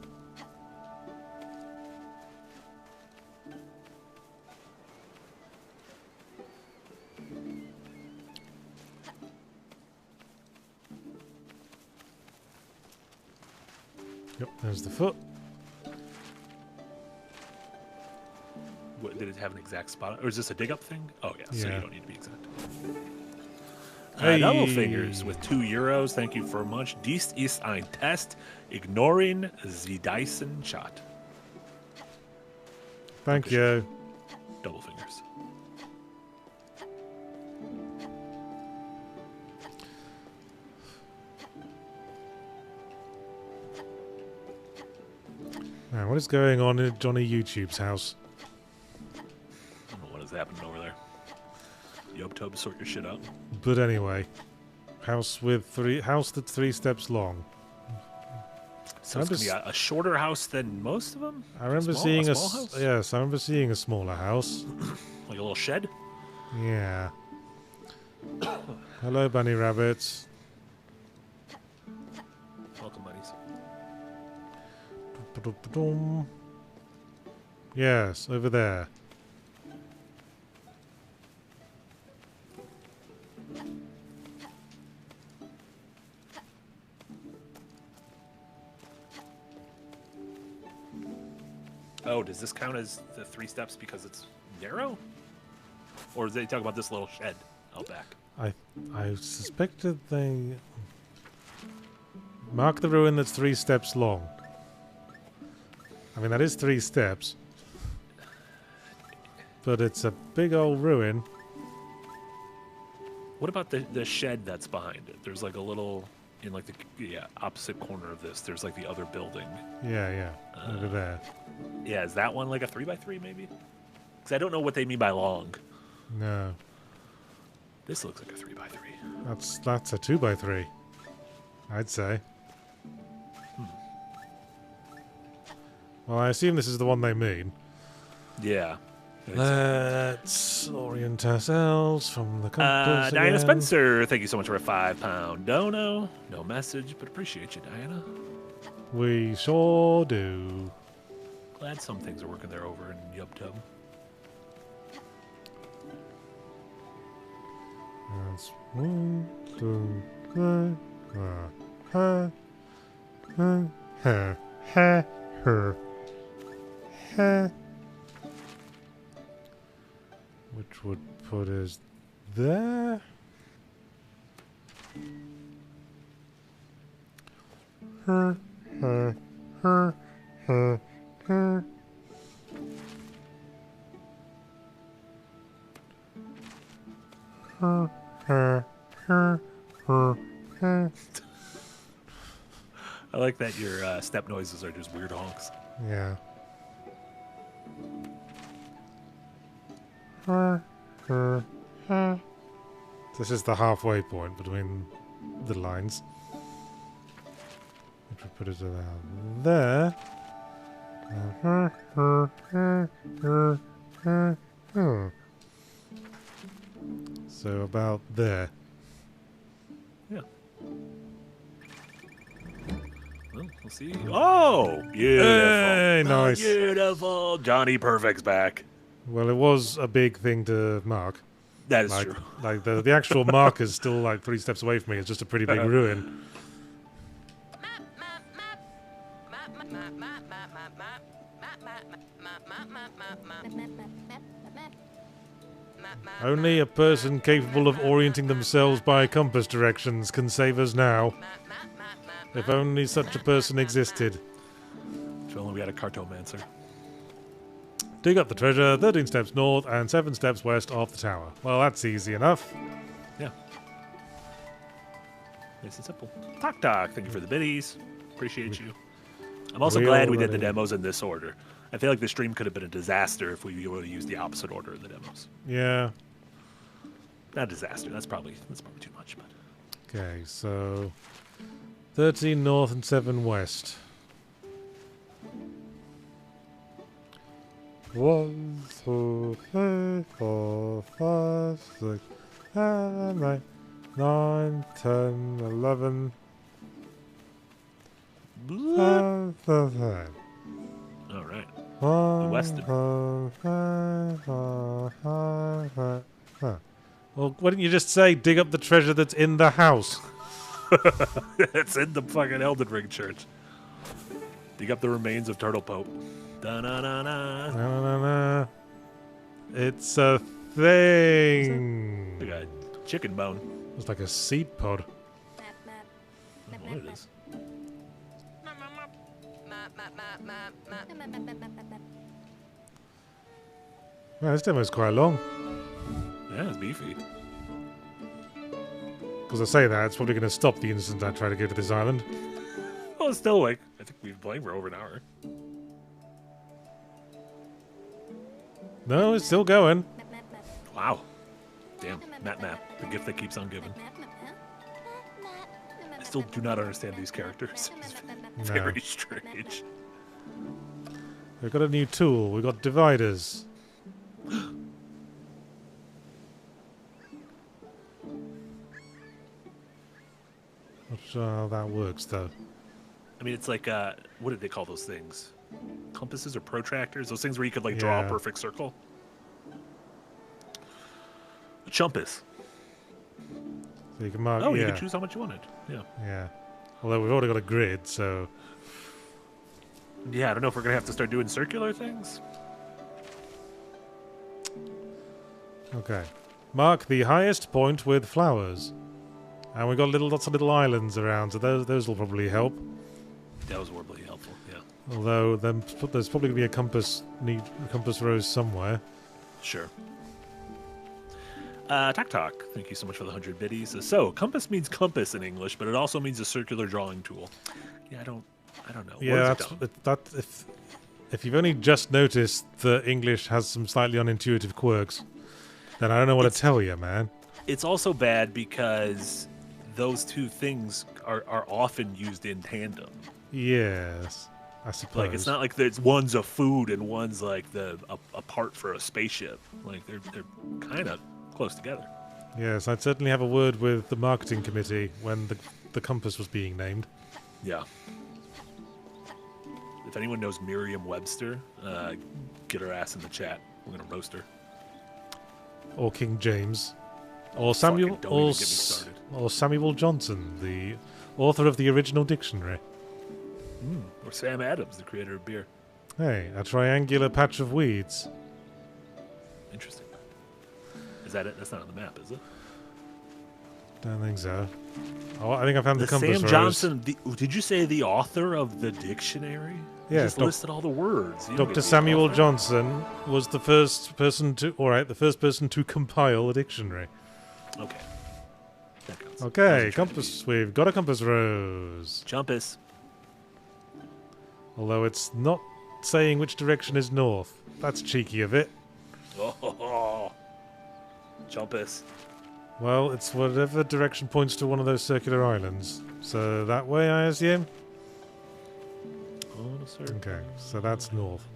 S2: Yep, there's the foot.
S1: What, did it have an exact spot? Or is this a dig up thing? Oh, yeah, so
S2: Yeah.
S1: you don't need to be exact.
S2: Hey.
S1: Double fingers with €2. Thank you very much. Dies ist ein Test. Ignoring the Dyson shot.
S2: Thank you.
S1: Double fingers.
S2: Now, what is going on in Johnny YouTube's house?
S1: I don't know what is happening over there. Yoptub, sort your shit out.
S2: But anyway, house that's 3 steps long.
S1: So it's going to be a shorter house than most of them?
S2: I remember seeing a small house? Yes, I remember seeing a smaller house.
S1: Like a little shed?
S2: Yeah. Hello, bunny rabbits.
S1: Welcome, buddies.
S2: Ba-dum-ba-dum. Yes, over there.
S1: Oh, does this count as the 3 steps because it's narrow? Or do they talk about this little shed out back?
S2: I suspected they... Mark the ruin that's 3 steps long. I mean, that is 3 steps. But it's a big old ruin.
S1: What about the shed that's behind it? There's like a little... In like the opposite corner of this, there's like the other building.
S2: Yeah, over there.
S1: Yeah, is that one like a 3x3 maybe? Because I don't know what they mean by long.
S2: No,
S1: This looks like a 3x3.
S2: that's a 2x3. I'd say. Well, I assume this is the one they mean.
S1: Yeah.
S2: Let's orient ourselves from the compass
S1: Diana
S2: again.
S1: Spencer, thank you so much for a £5 dono. No message, but appreciate you, Diana.
S2: We sure do.
S1: Glad some things are working there over in YubTub.
S2: That's 1, 2, 3. Ha, ha, ha, ha, ha, ha. Which would put us there. Ha, ha, ha, ha, ha. Ha, ha, ha, ha, ha.
S1: I like that your step noises are just weird honks.
S2: Yeah. Ha, ha, ha. This is the halfway point between the lines. Which would put us around there. Ha, ha, ha, ha, ha, ha. So about there.
S1: Yeah. Well, we'll see. Oh, beautiful.
S2: Hey, nice.
S1: Beautiful. Johnny Perfect's back.
S2: Well, it was a big thing to mark.
S1: That is
S2: Like,
S1: true.
S2: like the actual marker's still like 3 steps away from me. It's just a pretty big ruin. Only a person capable of orienting themselves by compass directions can save us now. If only such a person existed.
S1: If only we had a cartomancer.
S2: Dig up the treasure 13 steps north and 7 steps west of the tower. Well, that's easy enough.
S1: Yeah. Nice and simple. Talk Talk, thank you for the biddies. Appreciate you. I'm also glad we did the demos in this order. I feel like the stream could have been a disaster if we would have used the opposite order of the demos.
S2: Yeah.
S1: Not disaster. That's probably too much. But
S2: Okay, so 13 north and 7 west. 1, 2, 3, 4, 5, 6, 7, 8, 9, 10, 11.
S1: All right. Weston.
S2: Well, why didn't you just say dig up the treasure that's in the house?
S1: It's in the fucking Elden Ring church. Dig up the remains of Turtle Pope. Da-na-na-na.
S2: Na-na-na-na. It's a thing.
S1: Like a chicken bone.
S2: It's like a seed pod.
S1: I don't know what it is.
S2: Wow, this demo's quite long.
S1: Yeah, it's beefy.
S2: Because I say that, it's probably going to stop the instant I try to go to this island.
S1: Well, it's still like, I think we've been playing for over an hour.
S2: No, it's still going.
S1: Wow. Damn, map, the gift that keeps on giving. I still do not understand these characters. It's very strange.
S2: We've got a new tool. We've got dividers. Not sure how that works, though.
S1: I mean, it's like, what did they call those things? Compasses or protractors? Those things where you could, like, draw a perfect circle? A chumpus.
S2: So you can mark.
S1: Oh, you can choose how much you wanted. Yeah.
S2: Yeah. Although we've already got a grid, so.
S1: Yeah, I don't know if we're gonna have to start doing circular things.
S2: Okay. Mark the highest point with flowers. And we've got lots of little islands around, so those will probably help.
S1: That was horribly helpful, yeah.
S2: Although there's probably going to be a compass rose somewhere.
S1: Sure. Talk. Thank you so much for the 100 biddies. So, compass means compass in English, but it also means a circular drawing tool. Yeah, I don't know.
S2: Yeah, if you've only just noticed that English has some slightly unintuitive quirks, then I don't know what to tell you, man.
S1: It's also bad because those two things are often used in tandem.
S2: Yes, I suppose.
S1: Like, it's not like one's a food and one's like a part for a spaceship. Like, they're kind of close together.
S2: Yes, I'd certainly have a word with the marketing committee when the compass was being named.
S1: Yeah. If anyone knows Merriam-Webster, get her ass in the chat. We're gonna roast her.
S2: Or King James. Or Samuel Johnson, the author of the original dictionary.
S1: Or Sam Adams, the creator of beer.
S2: Hey, a triangular patch of weeds.
S1: Interesting. Is that it? That's not on the map, is it?
S2: Don't think so. Oh, I think I found the compass
S1: Sam
S2: rose.
S1: Johnson, did you say the author of the dictionary?
S2: Yeah,
S1: just listed all the words.
S2: Dr. Samuel Johnson was the first person to compile a dictionary.
S1: Okay. That counts.
S2: Okay, compass. We've got a compass rose.
S1: Chumpus.
S2: Although it's not saying which direction is north. That's cheeky of it.
S1: Oh, Chumpus.
S2: Well, it's whatever direction points to one of those circular islands. So that way, I assume? Okay, so that's north.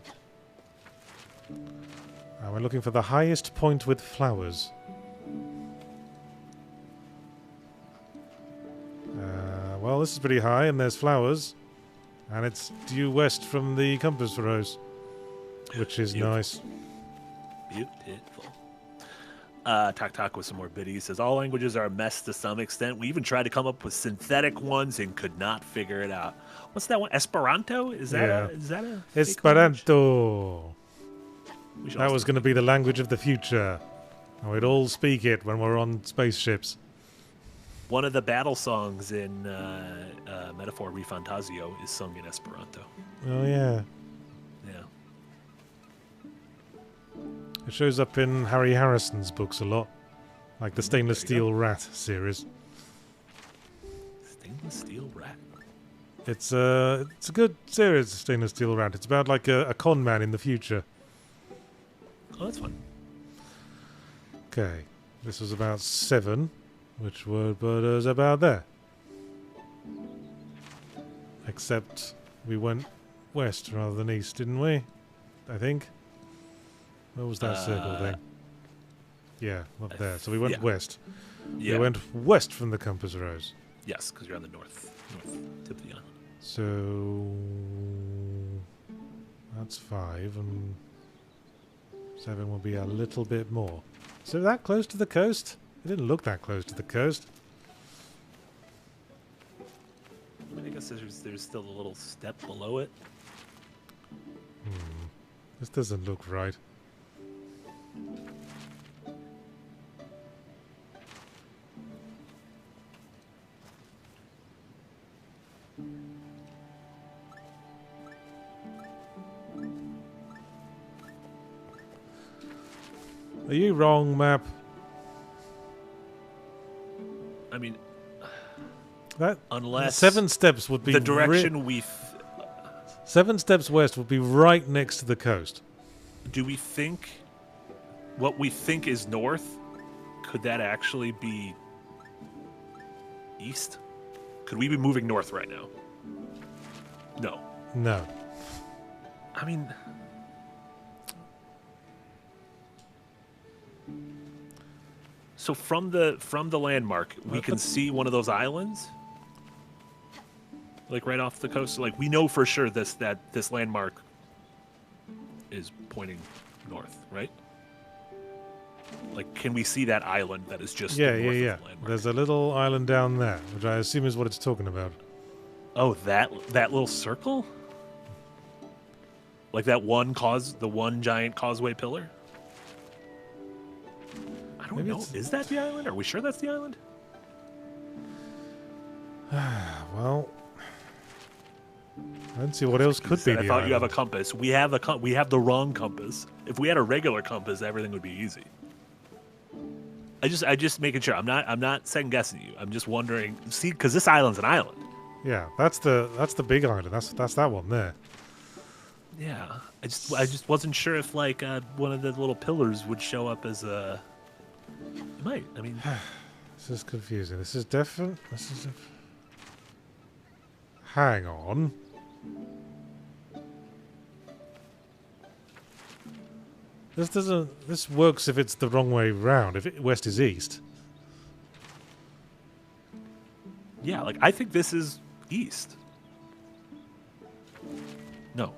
S2: And we're looking for the highest point with flowers. Well, this is pretty high, and there's flowers. And it's due west from the compass rose, which is nice.
S1: Beautiful. Talk with some more biddies. Says, all languages are a mess to some extent. We even tried to come up with synthetic ones and could not figure it out. What's that one? Esperanto? Is that a
S2: Esperanto. That was going to be the language of the future. And we'd all speak it when we're on spaceships.
S1: One of the battle songs in Metaphor Refantasio is sung in Esperanto.
S2: Oh, yeah.
S1: Yeah.
S2: It shows up in Harry Harrison's books a lot. Like the Stainless Steel Rat series.
S1: Stainless Steel Rat?
S2: It's a good series, Stainless Steel Rat. It's about like a con man in the future.
S1: Oh, that's fun.
S2: Okay. This was about 7, which would put us about there. Except we went west rather than east, didn't we? I think. Where was that circle thing? Yeah, up there. So we went
S1: yeah.
S2: west.
S1: Yeah.
S2: We went west from the compass rose.
S1: Yes, because you're on the north tip of the island.
S2: So that's 5, and 7 will be a little bit more. So that close to the coast? It didn't look that close to the coast.
S1: I mean, I guess there's still a little step below it.
S2: This doesn't look right. Are you wrong, map?
S1: I mean,
S2: That
S1: unless
S2: 7 steps would be
S1: the direction we
S2: 7 steps west would be right next to the coast.
S1: do we think what we think is north, could that actually be east? Could we be moving north right now? No.
S2: No.
S1: I mean, so from the landmark, we can see one of those islands, like right off the coast. Like we know for sure this landmark is pointing north, right? Like, can we see that island that is just
S2: Yeah,
S1: north
S2: yeah,
S1: of
S2: yeah.
S1: the landmark?
S2: There's a little island down there, which I assume is what it's talking about.
S1: Oh, that little circle? Like that one the one giant causeway pillar? I don't
S2: Maybe
S1: know.
S2: it's-
S1: Is that the island? Are we sure that's the island?
S2: Well, I don't see what else could be the
S1: I thought you have a
S2: island.
S1: compass. We have the wrong compass. If we had a regular compass, everything would be easy. I just making sure. I'm not second guessing you. I'm just wondering. See, because this island's an island.
S2: Yeah, that's the big island. That's that one there.
S1: Yeah. I just wasn't sure if like one of the little pillars would show up as a. It might. I mean.
S2: This is confusing. This is different. Hang on. This works if it's the wrong way round. If west is east.
S1: Yeah, like I think this is east. No,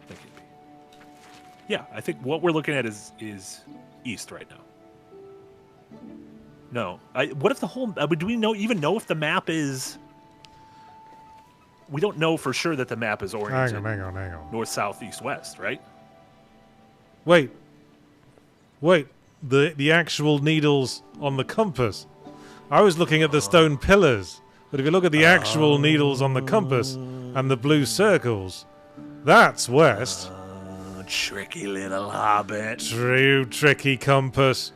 S1: that can't be. Yeah, I think what we're looking at is east right now. No, what if the whole? Do we even know if the map is? We don't know for sure that the map is oriented
S2: Hang on.
S1: north, south, east, west, right?
S2: Wait. The actual needles on the compass. I was looking at the stone pillars, but if you look at the actual needles on the compass and the blue circles, that's west.
S1: Tricky little hobbit.
S2: True tricky compass.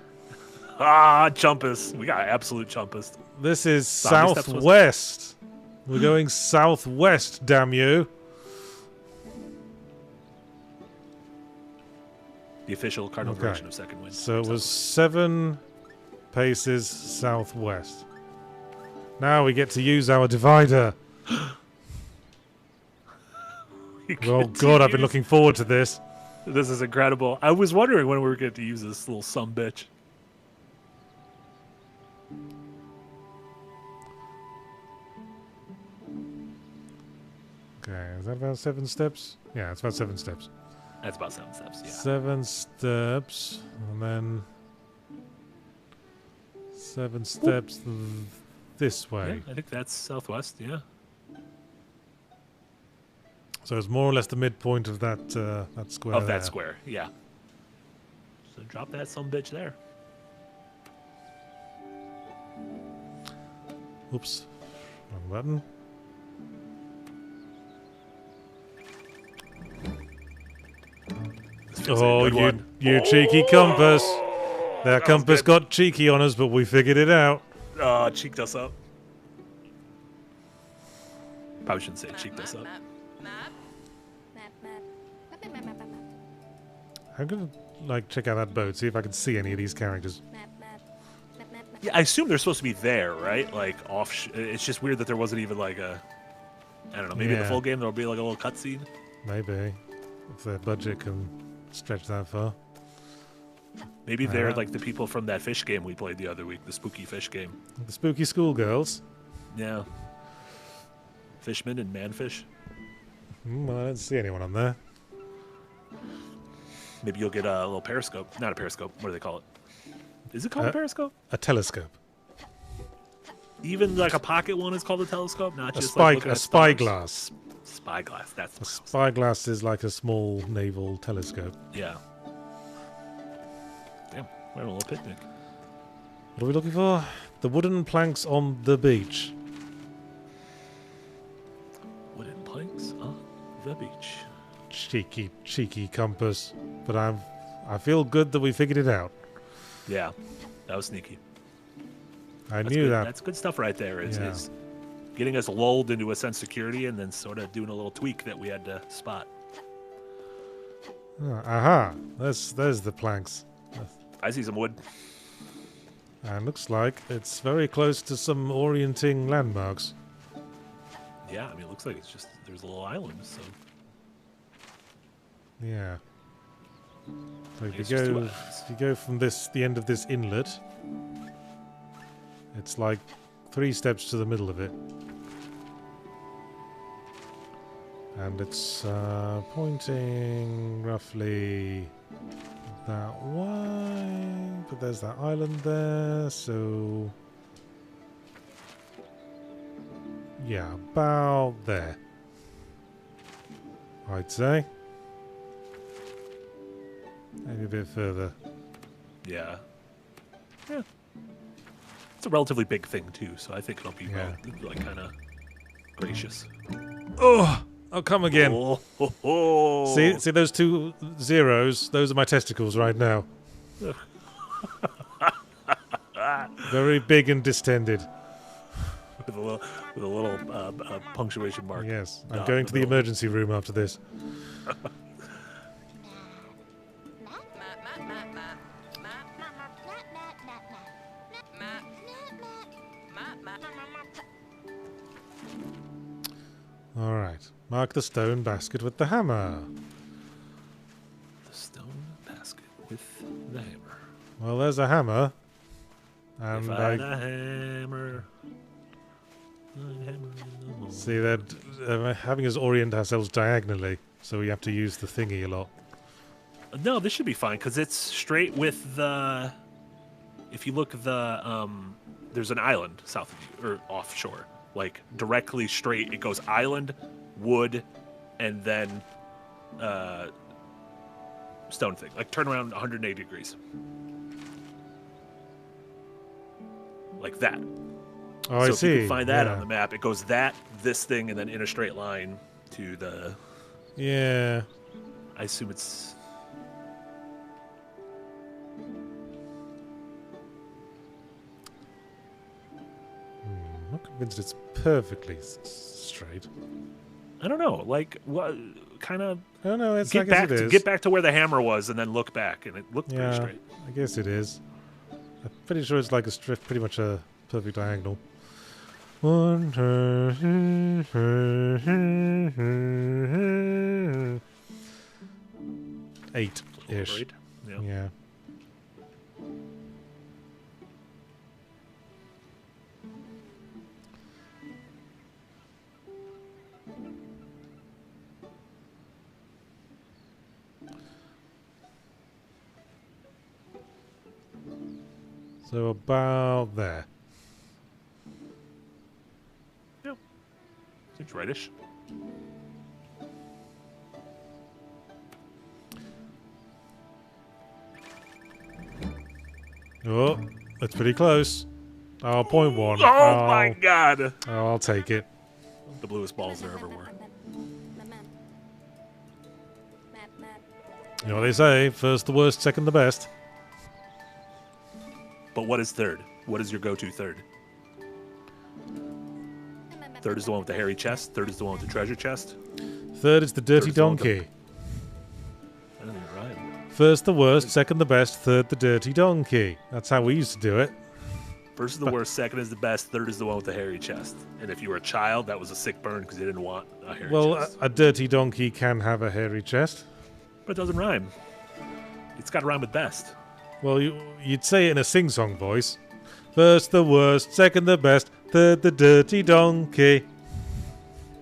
S1: Ah, chumpus. We got absolute chumpus.
S2: This is
S1: Zombie steps was-
S2: southwest. We're going southwest, damn you.
S1: The official cardinal
S2: Okay.
S1: direction of second wind.
S2: So it was 7 paces southwest. Now we get to use our divider. Oh god, I've been looking forward to this.
S1: This is incredible. I was wondering when we were going to use this little sumbitch.
S2: Okay, is that about 7 steps? Yeah, it's about 7 steps.
S1: That's about 7 steps, yeah.
S2: 7 steps, and then 7 steps this way.
S1: Yeah, I think that's southwest, yeah.
S2: So it's more or less the midpoint of that that square.
S1: Of
S2: there.
S1: that square, yeah. So drop that sumbitch there.
S2: Oops, wrong button.
S1: This feels
S2: Oh,
S1: like a good one.
S2: you cheeky compass! That compass
S1: good.
S2: got cheeky on us, but we figured it out.
S1: Cheeked us up. Probably shouldn't say cheeked us up.
S2: I'm gonna check out that boat, see if I can see any of these characters.
S1: Yeah, I assume they're supposed to be there, right? Like off. It's just weird that there wasn't even like a. I don't know. Maybe in the
S2: Yeah.
S1: full game there'll be like a little cutscene.
S2: Maybe if their budget can stretch that far.
S1: Maybe they're like the people from that fish game we played the other week, the spooky fish game.
S2: The spooky schoolgirls.
S1: Yeah. Fishman and manfish.
S2: Well, I don't see anyone on there.
S1: Maybe you'll get a little periscope. Not a periscope. What do they call it? Is it called a periscope?
S2: A telescope.
S1: Even like a pocket one is called a telescope, not just
S2: A spyglass.
S1: Spyglass. That's
S2: A spyglass is like a small naval telescope.
S1: Yeah. Damn, we're having a little picnic.
S2: What are we looking for? The wooden planks on the beach.
S1: Wooden planks on the beach.
S2: Cheeky compass. But I feel good that we figured it out.
S1: Yeah, that was sneaky.
S2: That's
S1: good.
S2: that.
S1: That's good stuff right there. Is
S2: Yeah.
S1: getting us lulled into a sense of security and then sort of doing a little tweak that we had to spot.
S2: Aha. There's the planks.
S1: I see some wood.
S2: And looks like it's very close to some orienting landmarks.
S1: Yeah, I mean, it looks like it's just there's a little island. So
S2: Yeah. So
S1: it's just 2 islands.
S2: if you go from the end of this inlet, it's like 3 steps to the middle of it. And it's pointing roughly that way. But there's that island there, so... yeah, about there. I'd say. Maybe a bit further.
S1: Yeah. Yeah. It's a relatively big thing too, so I think it'll be like kind of gracious.
S2: Oh, I'll come again.
S1: Oh, ho, ho.
S2: See those 2 zeros? Those are my testicles right now. Very big and distended.
S1: With a little punctuation mark.
S2: Yes, I'm going to the emergency room after this. All right, mark the stone basket with the hammer.
S1: The stone basket with the hammer.
S2: Well, there's a hammer. And
S1: If I had a hammer.
S2: See that having us orient ourselves diagonally, so we have to use the thingy a lot.
S1: No, this should be fine because it's straight with the. If you look, there's an island south of you or offshore, like directly straight. It goes island, wood, and then stone thing. Like turn around 180 degrees, like that.
S2: Oh,
S1: so
S2: I
S1: if
S2: see.
S1: you can find that on the map, it goes that, this thing, and then in a straight line to the.
S2: Yeah.
S1: I assume it's.
S2: I'm not convinced it's perfectly straight.
S1: I don't know. Like what kind of.
S2: I don't know. It's
S1: Get back to where the hammer was, and then look back, and it looked pretty straight.
S2: I guess it is. I'm pretty sure it's like pretty much a perfect diagonal. 8-ish. Yeah. So about there.
S1: Yep. Seems rightish.
S2: Oh, that's pretty close. Oh, 0.1.
S1: Oh my god!
S2: Oh, I'll take it.
S1: The bluest balls there ever were.
S2: You know what they say, first the worst, second the best.
S1: But what is third? What is your go-to third? Third is the one with the hairy chest. Third is the one with the treasure chest.
S2: Third is the dirty
S1: Third is the one with
S2: donkey.
S1: I don't think you're right.
S2: First the worst, second the best, third the dirty donkey. That's how we used to do it.
S1: First is the worst, second is the best, third is the one with the hairy chest. And if you were a child, that was a sick burn because you didn't want a hairy chest.
S2: A dirty donkey can have a hairy chest.
S1: But it doesn't rhyme. It's got to rhyme with best.
S2: Well, you'd say it in a sing-song voice. First the worst, second the best, third the dirty donkey.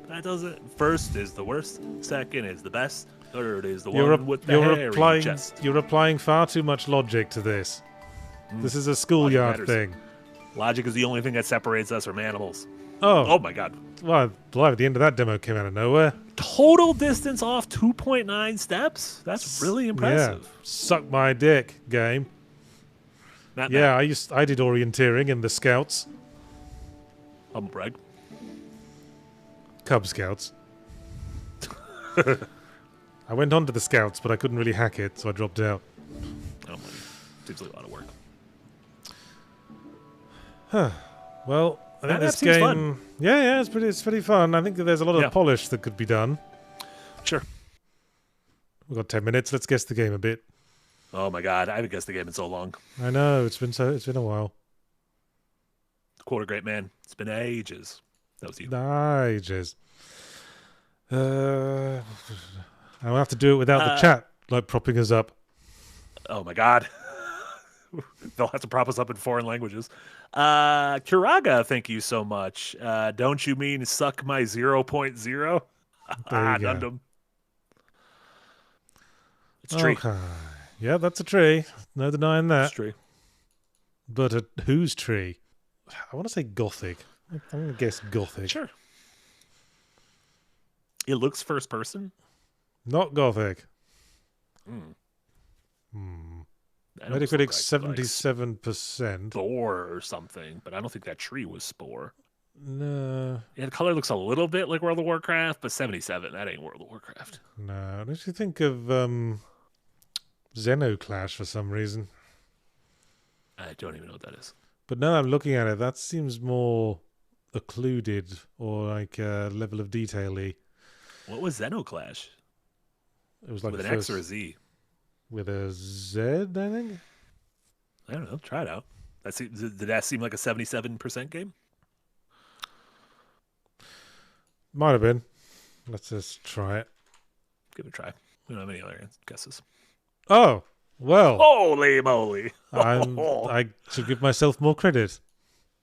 S1: That doesn't. First is the worst. Second is the best. Third is the one with the hairy chest.
S2: You're applying far too much logic to this. This is a schoolyard thing.
S1: Logic is the only thing that separates us from animals.
S2: Oh
S1: my god.
S2: Well, the end of that demo came out of nowhere.
S1: Total distance off 2.9 steps? That's really impressive.
S2: Yeah. Suck my dick, game.
S1: Not
S2: I did orienteering in the Scouts.
S1: Humble brag.
S2: Cub Scouts. I went on to the Scouts, but I couldn't really hack it, so I dropped out.
S1: Oh, seems like a lot of work.
S2: Well, I think this
S1: seems
S2: game...
S1: fun.
S2: Yeah, it's pretty fun. I think that there's a lot of polish that could be done.
S1: Sure.
S2: We've got 10 minutes. Let's guess the game a bit.
S1: Oh my god, I haven't guessed the game in so long.
S2: I know, it's been a while.
S1: Quarter great man. It's been ages. That was you.
S2: Ages. I'll have to do it without the chat, like propping us up.
S1: Oh my god. They'll have to prop us up in foreign languages. Kiraga, thank you so much. Don't you mean suck my 0.0?
S2: There you go.
S1: Nundum. It's a tree.
S2: Okay. Yeah, that's a tree. No denying that.
S1: It's a tree.
S2: But whose tree? I want to say Gothic. I'm going to guess Gothic.
S1: Sure. It looks first person.
S2: Not Gothic. Metacritic 77%.
S1: Spore or something, but I don't think that tree was Spore.
S2: No.
S1: Yeah, the color looks a little bit like World of Warcraft, but 77, that ain't World of Warcraft.
S2: No, it makes you think of Xenoclash for some reason.
S1: I don't even know what that is.
S2: But now I'm looking at it, that seems more occluded or like a level of detail-y.
S1: What was Xenoclash?
S2: It was like
S1: with an X or a Z?
S2: With a Z, I think?
S1: I don't know. Try it out. Did that seem like a 77% game?
S2: Might have been. Let's just try it.
S1: Give it a try. We don't have any other guesses.
S2: Oh, well.
S1: Holy moly.
S2: I should give myself more credit.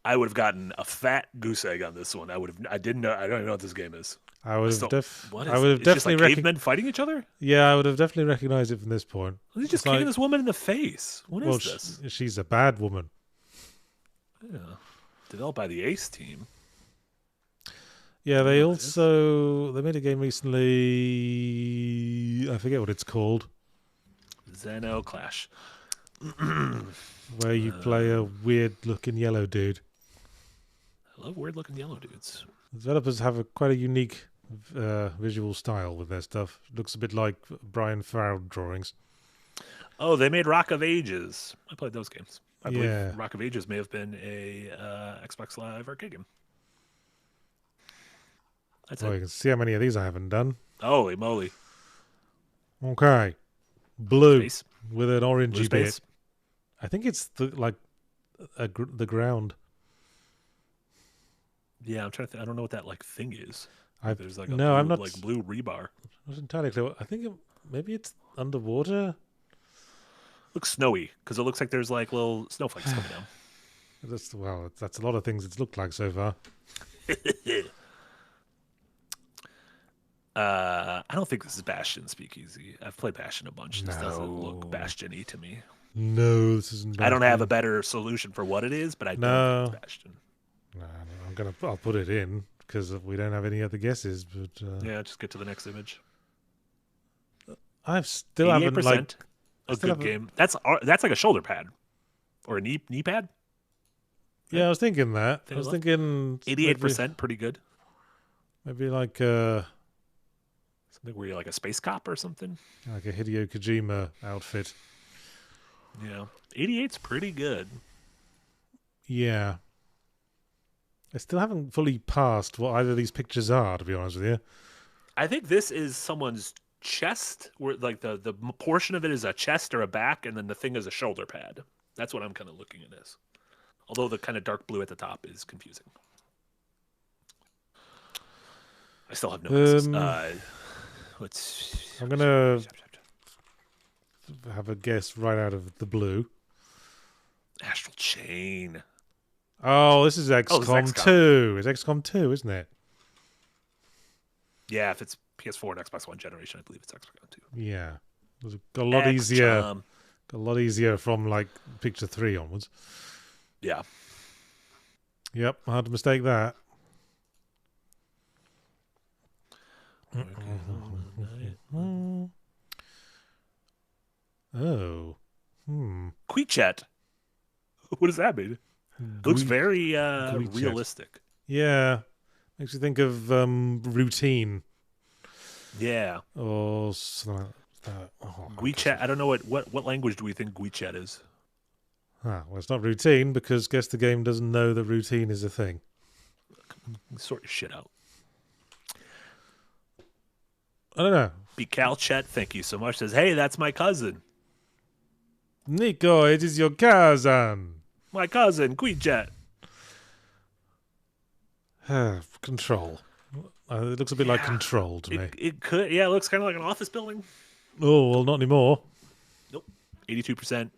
S1: I would have gotten a fat goose egg on this one. I don't even know what this game is.
S2: I would have
S1: it's just like cavemen fighting each other?
S2: Yeah, I would have definitely recognized it from this point.
S1: He's just kicking this woman in the face. What is this?
S2: She's a bad woman.
S1: Yeah. Developed by the Ace team.
S2: Yeah, they made a game recently. I forget what it's called.
S1: Xenoclash.
S2: Where you play a weird-looking yellow dude.
S1: I love weird-looking yellow dudes.
S2: Developers have quite a unique visual style with their stuff. It looks a bit like Brian Farrell drawings.
S1: Oh, they made Rock of Ages. I played those games. I
S2: believe
S1: Rock of Ages may have been a Xbox Live arcade game. That's
S2: You can see how many of these I haven't done.
S1: Holy moly.
S2: Okay. Blue
S1: Space.
S2: with an orangey
S1: Blue
S2: bit. I think it's the ground.
S1: Yeah, I'm trying to I don't know what that thing is. There's like
S2: I'm not
S1: like blue rebar.
S2: I'm not entirely clear. I think maybe it's underwater.
S1: Looks snowy because it looks like there's like little snowflakes coming down.
S2: That's a lot of things it's looked like so far.
S1: I don't think this is Bastion Speakeasy. I've played Bastion a bunch. This doesn't look Bastion-y to me.
S2: No, this isn't Bastion.
S1: I don't have a better solution for what it is, but I don't think it's Bastion.
S2: No, I'll put it in because we don't have any other guesses. But
S1: yeah, just get to the next image.
S2: I've still haven't like
S1: a good game. That's like a shoulder pad or a knee pad.
S2: Yeah, I was thinking that. I was thinking
S1: 88%, pretty good.
S2: Maybe like
S1: something where you're like a space cop or something.
S2: Like a Hideo Kojima outfit.
S1: Yeah, 88's pretty good.
S2: Yeah. I still haven't fully passed what either of these pictures are, to be honest with you.
S1: I think this is someone's chest, where like the portion of it is a chest or a back, and then the thing is a shoulder pad. That's what I'm kind of looking at this. Although the kind of dark blue at the top is confusing. I still have no guesses.
S2: I'm gonna have a guess right out of the blue.
S1: Astral Chain.
S2: Oh, this is
S1: Oh, this is
S2: XCOM
S1: XCOM.
S2: 2. It's XCOM 2, isn't it?
S1: Yeah, if it's PS4 and Xbox One generation, I believe it's XCOM 2.
S2: Yeah. It was a lot easier.
S1: XCOM.
S2: A lot easier from like Picture 3 onwards.
S1: Yeah.
S2: Yep, hard to mistake that. Oh.
S1: Quechat. What does that mean? It looks very realistic.
S2: Yeah. Makes you think of routine.
S1: Yeah.
S2: Or something like that. Oh,
S1: WeChat. I don't know what language do we think WeChat is?
S2: well, it's not routine because guess the game doesn't know that routine is a thing.
S1: Sort your shit out.
S2: I don't know.
S1: BeCalChat, thank you so much. Says, hey, that's my cousin.
S2: Nico, it is your cousin.
S1: My cousin, QueeChat.
S2: Control. It looks a bit like Control to me.
S1: It could, yeah, it looks kind of like an office building.
S2: Oh, well, not anymore.
S1: Nope. 82%.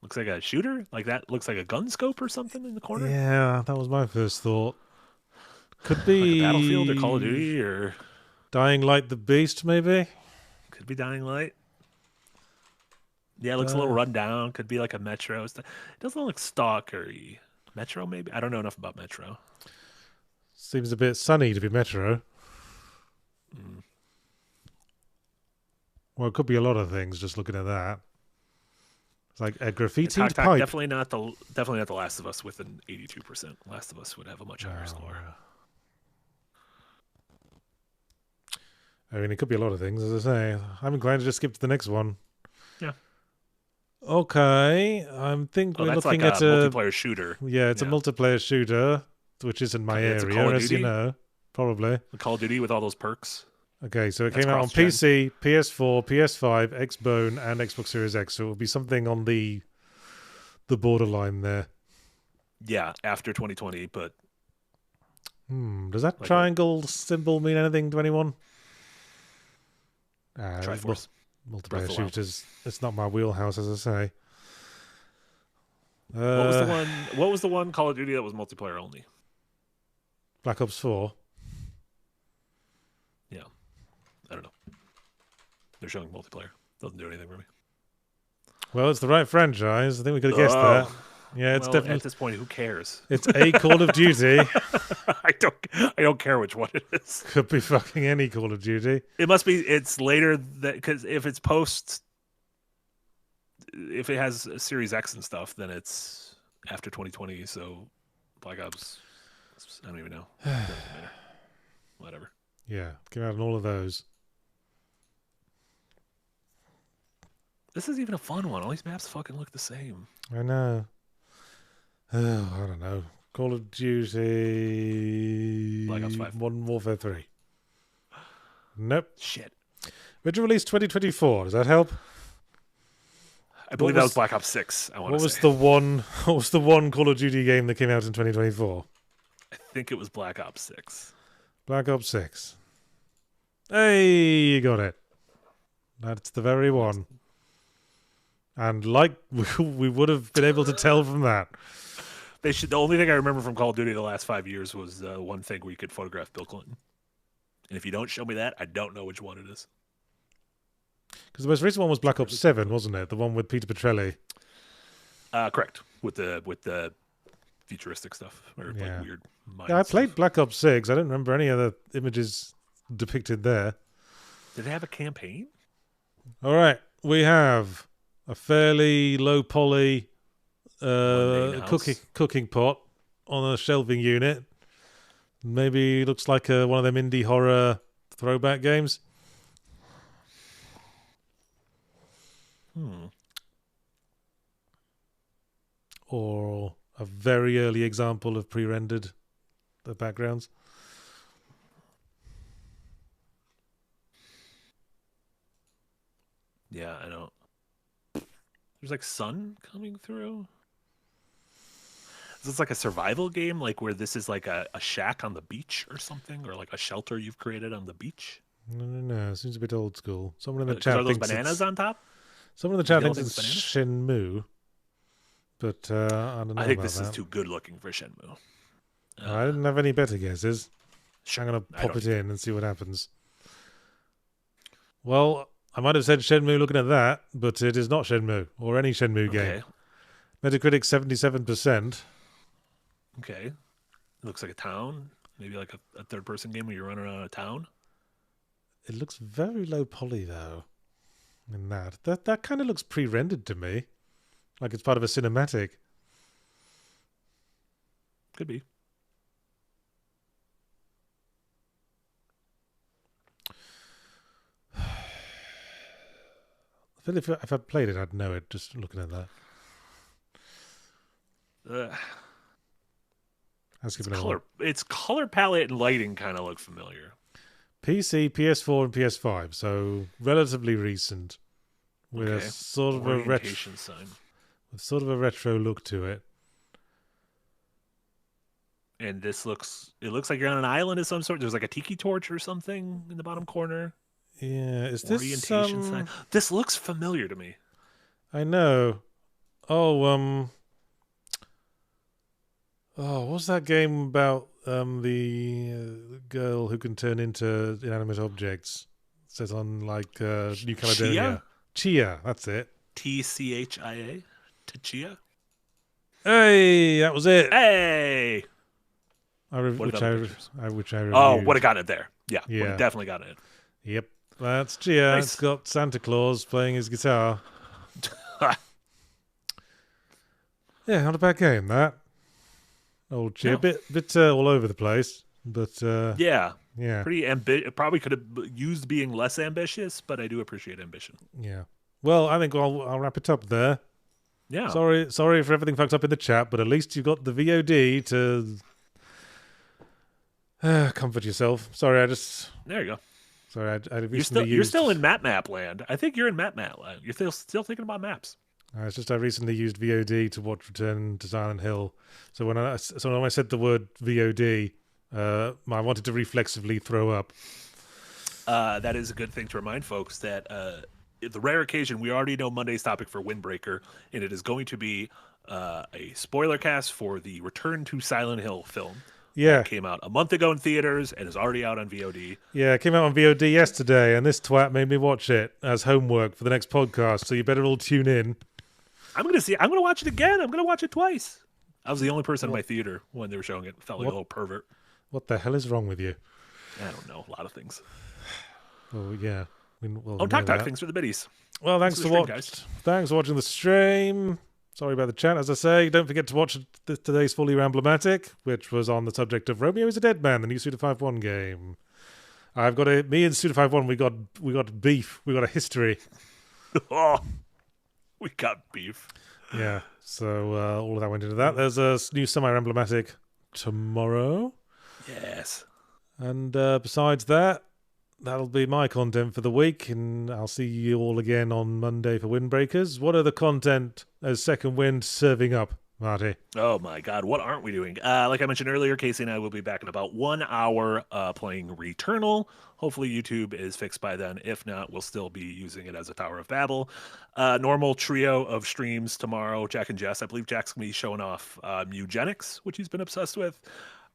S1: Looks like a shooter? Like that looks like a gun scope or something in the corner?
S2: Yeah, that was my first thought. Could be
S1: Like a Battlefield or Call of Duty or...
S2: Dying Light the Beast, maybe?
S1: Could be Dying Light. Yeah, it looks a little run down. Could be like a Metro. It doesn't look stalkery. Metro, maybe? I don't know enough about Metro.
S2: Seems a bit sunny to be Metro. Well, it could be a lot of things just looking at that. It's like a graffitied pipe.
S1: Definitely not the Last of Us with an 82%. Last of Us would have a much higher score.
S2: I mean, it could be a lot of things, as I say. I'm inclined to just skip to the next one.
S1: Yeah.
S2: Okay, I think we're
S1: that's
S2: looking
S1: like
S2: at
S1: a multiplayer shooter.
S2: Yeah, it's a multiplayer shooter, which isn't my
S1: It's a
S2: area,
S1: Call of
S2: as you
S1: Duty?
S2: know, probably.
S1: The Call of Duty with all those perks.
S2: Okay, so it
S1: That's
S2: came out on
S1: cross-gen.
S2: PC, PS4, PS5, Xbone, and Xbox Series X. So it will be something on the borderline there.
S1: Yeah, after 2020, but
S2: Does that
S1: Like
S2: triangle symbol mean anything to anyone?
S1: Triforce.
S2: Multiplayer
S1: Breath of the Wild.
S2: shooters. It's not my wheelhouse, as I say.
S1: What was the one Call of Duty that was multiplayer only?
S2: Black Ops 4.
S1: Yeah. I don't know. They're showing multiplayer. Doesn't do anything for me.
S2: Well, it's the right franchise. I think we could have guessed that. Yeah, it's
S1: Well,
S2: definitely.
S1: at this point, who cares?
S2: It's a Call of Duty.
S1: I don't care which one it is.
S2: Could be fucking any Call of Duty.
S1: It must be. It's later that because if it's post, if it has a Series X and stuff, then it's after 2020. So Black Ops, I don't even know. Doesn't matter. Whatever.
S2: Yeah, came out on all of those.
S1: This is even a fun one. All these maps fucking look the same.
S2: I know. Oh, I don't know. Call of Duty.
S1: Black Ops 5.
S2: Modern Warfare 3. Nope.
S1: Shit.
S2: Original release 2024. Does that help?
S1: I believe that was Black Ops 6.
S2: What was the one Call of Duty game that came out in 2024?
S1: I think it was Black Ops 6.
S2: Black Ops 6. Hey, you got it. That's the very one. And like we would have been able to tell from that.
S1: The only thing I remember from Call of Duty the last 5 years was one thing where you could photograph Bill Clinton. And if you don't show me that, I don't know which one it is.
S2: Because the most recent one was Black Ops 7, wasn't it? The one with Peter Petrelli.
S1: Correct. With the futuristic stuff or
S2: Yeah.
S1: like weird.
S2: Yeah, I played Black Ops 6. I don't remember any other images depicted there.
S1: Did it have a campaign?
S2: All right, we have a fairly low poly
S1: Mundane house.
S2: cooking pot on a shelving unit. Maybe looks like one of them indie horror throwback games. Or a very early example of pre-rendered backgrounds.
S1: Yeah, I don't. There's like sun coming through. Is this like a survival game, like where this is like a shack on the beach or something, or like a shelter you've created on the beach?
S2: No. It seems a bit old school. Someone in the
S1: Are
S2: chat
S1: those
S2: thinks
S1: bananas on top?
S2: someone in the chat
S1: Yellow
S2: thinks it's
S1: things
S2: Shenmue. but I don't know
S1: I think
S2: about
S1: this
S2: that.
S1: is too good looking for Shenmue.
S2: I didn't have any better guesses.
S1: Sure,
S2: I'm going to
S1: I
S2: pop
S1: don't
S2: it in and see what happens. Well, I might have said Shenmue looking at that, but it is not Shenmue or any Shenmue game.
S1: Okay.
S2: Metacritic 77%.
S1: Okay. It looks like a town. Maybe like a third-person game where you're running around a town.
S2: It looks very low poly though. In that kind of looks pre-rendered to me, like it's part of a cinematic.
S1: Could be.
S2: I feel if I'd played it, I'd know it just looking at that.
S1: Its color palette and lighting kind of look familiar.
S2: PC, PS4, and PS5, so relatively recent, with a sort of
S1: orientation sign,
S2: with sort of a retro look to it.
S1: And it looks like you're on an island of some sort. There's like a tiki torch or something in the bottom corner.
S2: Yeah, is this
S1: orientation sign? This looks familiar to me.
S2: I know. Oh, what's that game about the girl who can turn into inanimate objects? It says on like New Caledonia. Chia, that's it.
S1: TCHIA? Chia?
S2: Hey, that was it.
S1: Hey!
S2: Which I reviewed.
S1: Oh, would have gotten it there. Yeah.
S2: Yeah.
S1: Would have definitely gotten it.
S2: Yep. That's Chia.
S1: Nice.
S2: It's got Santa Claus playing his guitar. Yeah, not a bad game, that. Old Chia.
S1: No.
S2: Bit all over the place, but
S1: yeah.
S2: Pretty
S1: probably could have used being less ambitious, but I do appreciate ambition.
S2: Yeah. Well, I think I'll wrap it up there.
S1: Yeah.
S2: Sorry for everything fucked up in the chat, but at least you got the VOD to comfort yourself. Sorry,
S1: There you go.
S2: Sorry, I recently
S1: you're still in map land. I think you're in map land. You're still thinking about maps.
S2: It's just I recently used VOD to watch Return to Silent Hill. So when I said the word VOD, I wanted to reflexively throw up.
S1: That is a good thing to remind folks that the rare occasion we already know Monday's topic for Windbreaker, and it is going to be a spoiler cast for the Return to Silent Hill film.
S2: Yeah.
S1: That came out a month ago in theaters and is already out on VOD.
S2: Yeah, it came out on VOD yesterday, and this twat made me watch it as homework for the next podcast, so you better all tune in.
S1: I'm gonna watch it again. I'm gonna watch it twice. I was the only person in my theater when they were showing it. Felt like a little pervert.
S2: What the hell is wrong with you?
S1: I don't know. A lot of things.
S2: Oh yeah.
S1: Talk. Thanks for the biddies.
S2: Well, thanks for watching the stream. Sorry about the chat. As I say, don't forget to watch today's Fully Ramblematic, which was on the subject of Romeo is a Dead Man, the new Suda 5-1 game. I've got me and Suda 5-1. We got beef. We got a history.
S1: Oh, we got beef.
S2: Yeah. So all of that went into that. There's a new semi-Ramblematic tomorrow.
S1: Yes.
S2: And besides that, that'll be my content for the week, and I'll see you all again on Monday for Windbreakers. What other content is Second Wind serving up, Marty?
S1: Oh my God, what aren't we doing? Like I mentioned earlier, Casey and I will be back in about 1 hour playing Returnal. Hopefully YouTube is fixed by then. If not, we'll still be using it as a Tower of Babel. Normal trio of streams tomorrow. Jack and Jess. I believe Jack's going to be showing off Eugenics, which he's been obsessed with.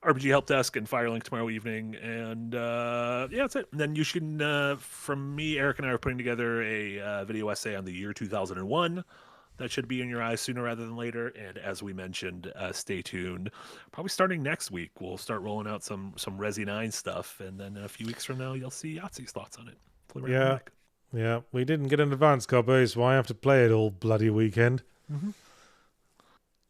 S1: RPG Help Desk and Firelink tomorrow evening, and that's it. And then you can, from me, Eric and I are putting together a video essay on the year 2001 that should be in your eyes sooner rather than later. And as we mentioned, stay tuned. Probably starting next week, we'll start rolling out some Resi 9 stuff, and then a few weeks from now, you'll see Yahtzee's thoughts on it.
S2: Yeah. We didn't get an advance copy, so I have to play it all bloody weekend.
S1: Mm-hmm.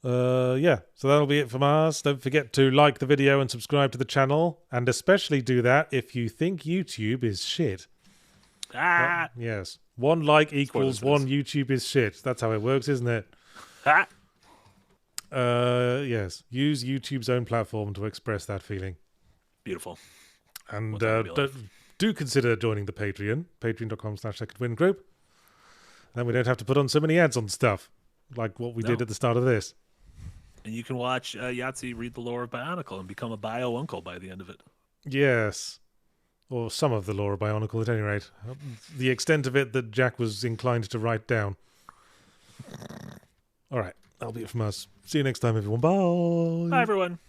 S2: So that'll be it from us. Don't forget to like the video and subscribe to the channel, and especially do that if you think YouTube is shit. Yes. 1 like equals 1 YouTube is shit. That's how it works, isn't it? Yes. Use YouTube's own platform to express that feeling.
S1: Beautiful.
S2: And do consider joining the Patreon, patreon.com/secondwindgroup. Then we don't have to put on so many ads on stuff, like what we did at the start of this.
S1: And you can watch Yahtzee read the lore of Bionicle and become a bio-uncle by the end of it.
S2: Yes. Or some of the lore of Bionicle, at any rate. The extent of it that Jack was inclined to write down. All right. that'll be it from us. See you next time, everyone. Bye.
S1: Bye, everyone.